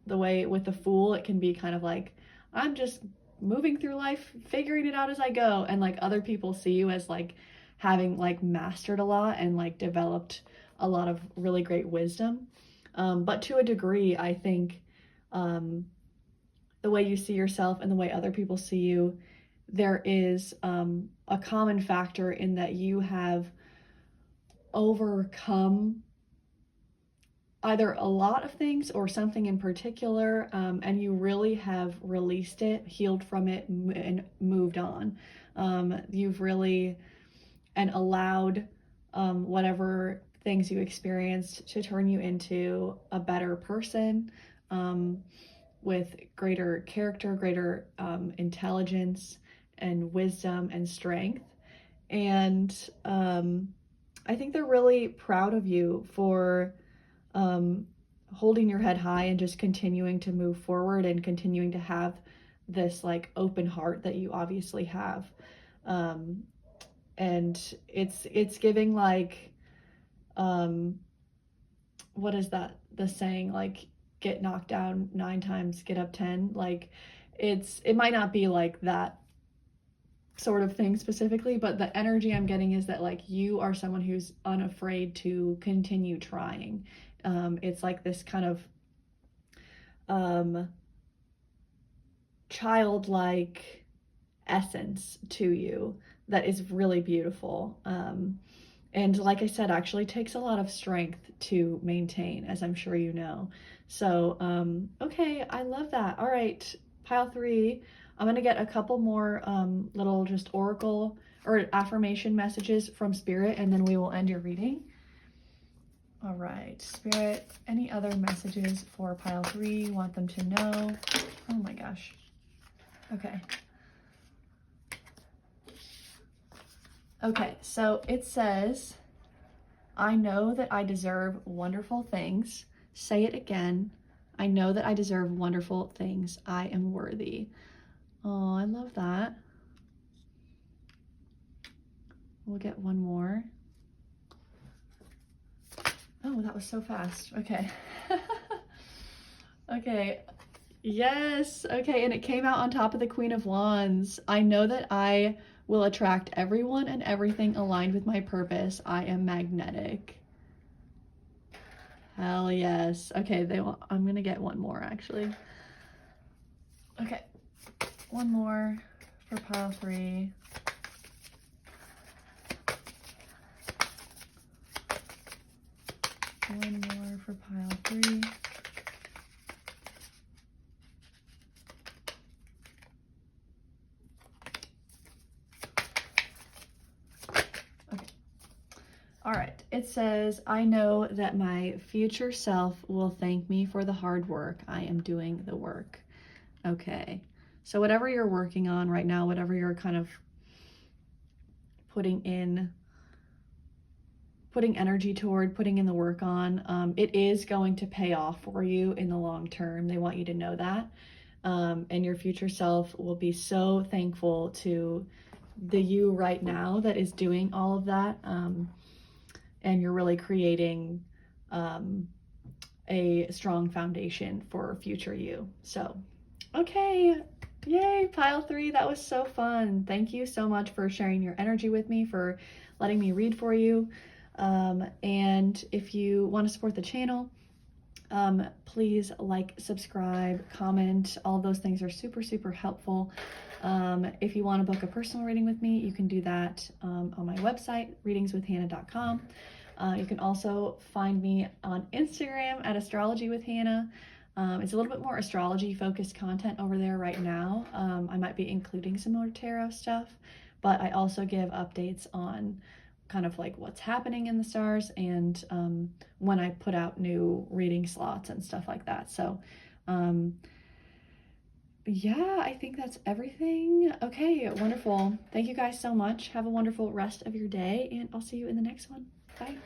the way with the Fool, it can be kind of like, I'm just moving through life, figuring it out as I go. And like other people see you as like having like mastered a lot and like developed a lot of really great wisdom. But to a degree, I think the way you see yourself and the way other people see you, there is a common factor in that you have overcome either a lot of things or something in particular, and you really have released it, healed from it, and moved on. You've really and allowed whatever things you experienced to turn you into a better person, with greater character, greater intelligence and wisdom and strength. And I think they're really proud of you for holding your head high and just continuing to move forward and continuing to have this like open heart that you obviously have. And it's giving like, what is that, the saying, like, get knocked down 9 times, get up 10. Like, it might not be like that sort of thing specifically, but the energy I'm getting is that like you are someone who's unafraid to continue trying. It's like this kind of childlike essence to you that is really beautiful. And like I said, actually takes a lot of strength to maintain, as I'm sure you know. So, okay, I love that. All right, pile 3. I'm gonna get a couple more little just oracle or affirmation messages from Spirit, and then we will end your reading. All right, Spirit, any other messages for pile 3 you want them to know? Oh my gosh. Okay. Okay, so it says, I know that I deserve wonderful things. Say it again. I know that I deserve wonderful things. I am worthy. Oh, I love that. We'll get one more. Oh, that was so fast. Okay. Okay. Yes. Okay, and it came out on top of the Queen of Wands. I know that I will attract everyone and everything aligned with my purpose. I am magnetic. Hell yes. Okay, I'm gonna get one more actually. Okay, one more for pile 3. One more for pile 3. All right, it says, I know that my future self will thank me for the hard work. I am doing the work. Okay, so whatever you're working on right now, whatever you're kind of putting energy toward, putting in the work on, it is going to pay off for you in the long term. They want you to know that. And your future self will be so thankful to the you right now that is doing all of that. And you're really creating a strong foundation for future you. So, okay, yay, pile 3, that was so fun. Thank you so much for sharing your energy with me, for letting me read for you. And if you want to support the channel, please like, subscribe, comment. All of those things are super, super helpful. If you want to book a personal reading with me, you can do that on my website, readingswithhannah.com. You can also find me on Instagram at astrologywithhannah. It's a little bit more astrology focused content over there right now. I might be including some more tarot stuff, but I also give updates on kind of like what's happening in the stars and when I put out new reading slots and stuff like that. So yeah, I think that's everything. Okay, wonderful. Thank you guys so much. Have a wonderful rest of your day, and I'll see you in the next one. Bye.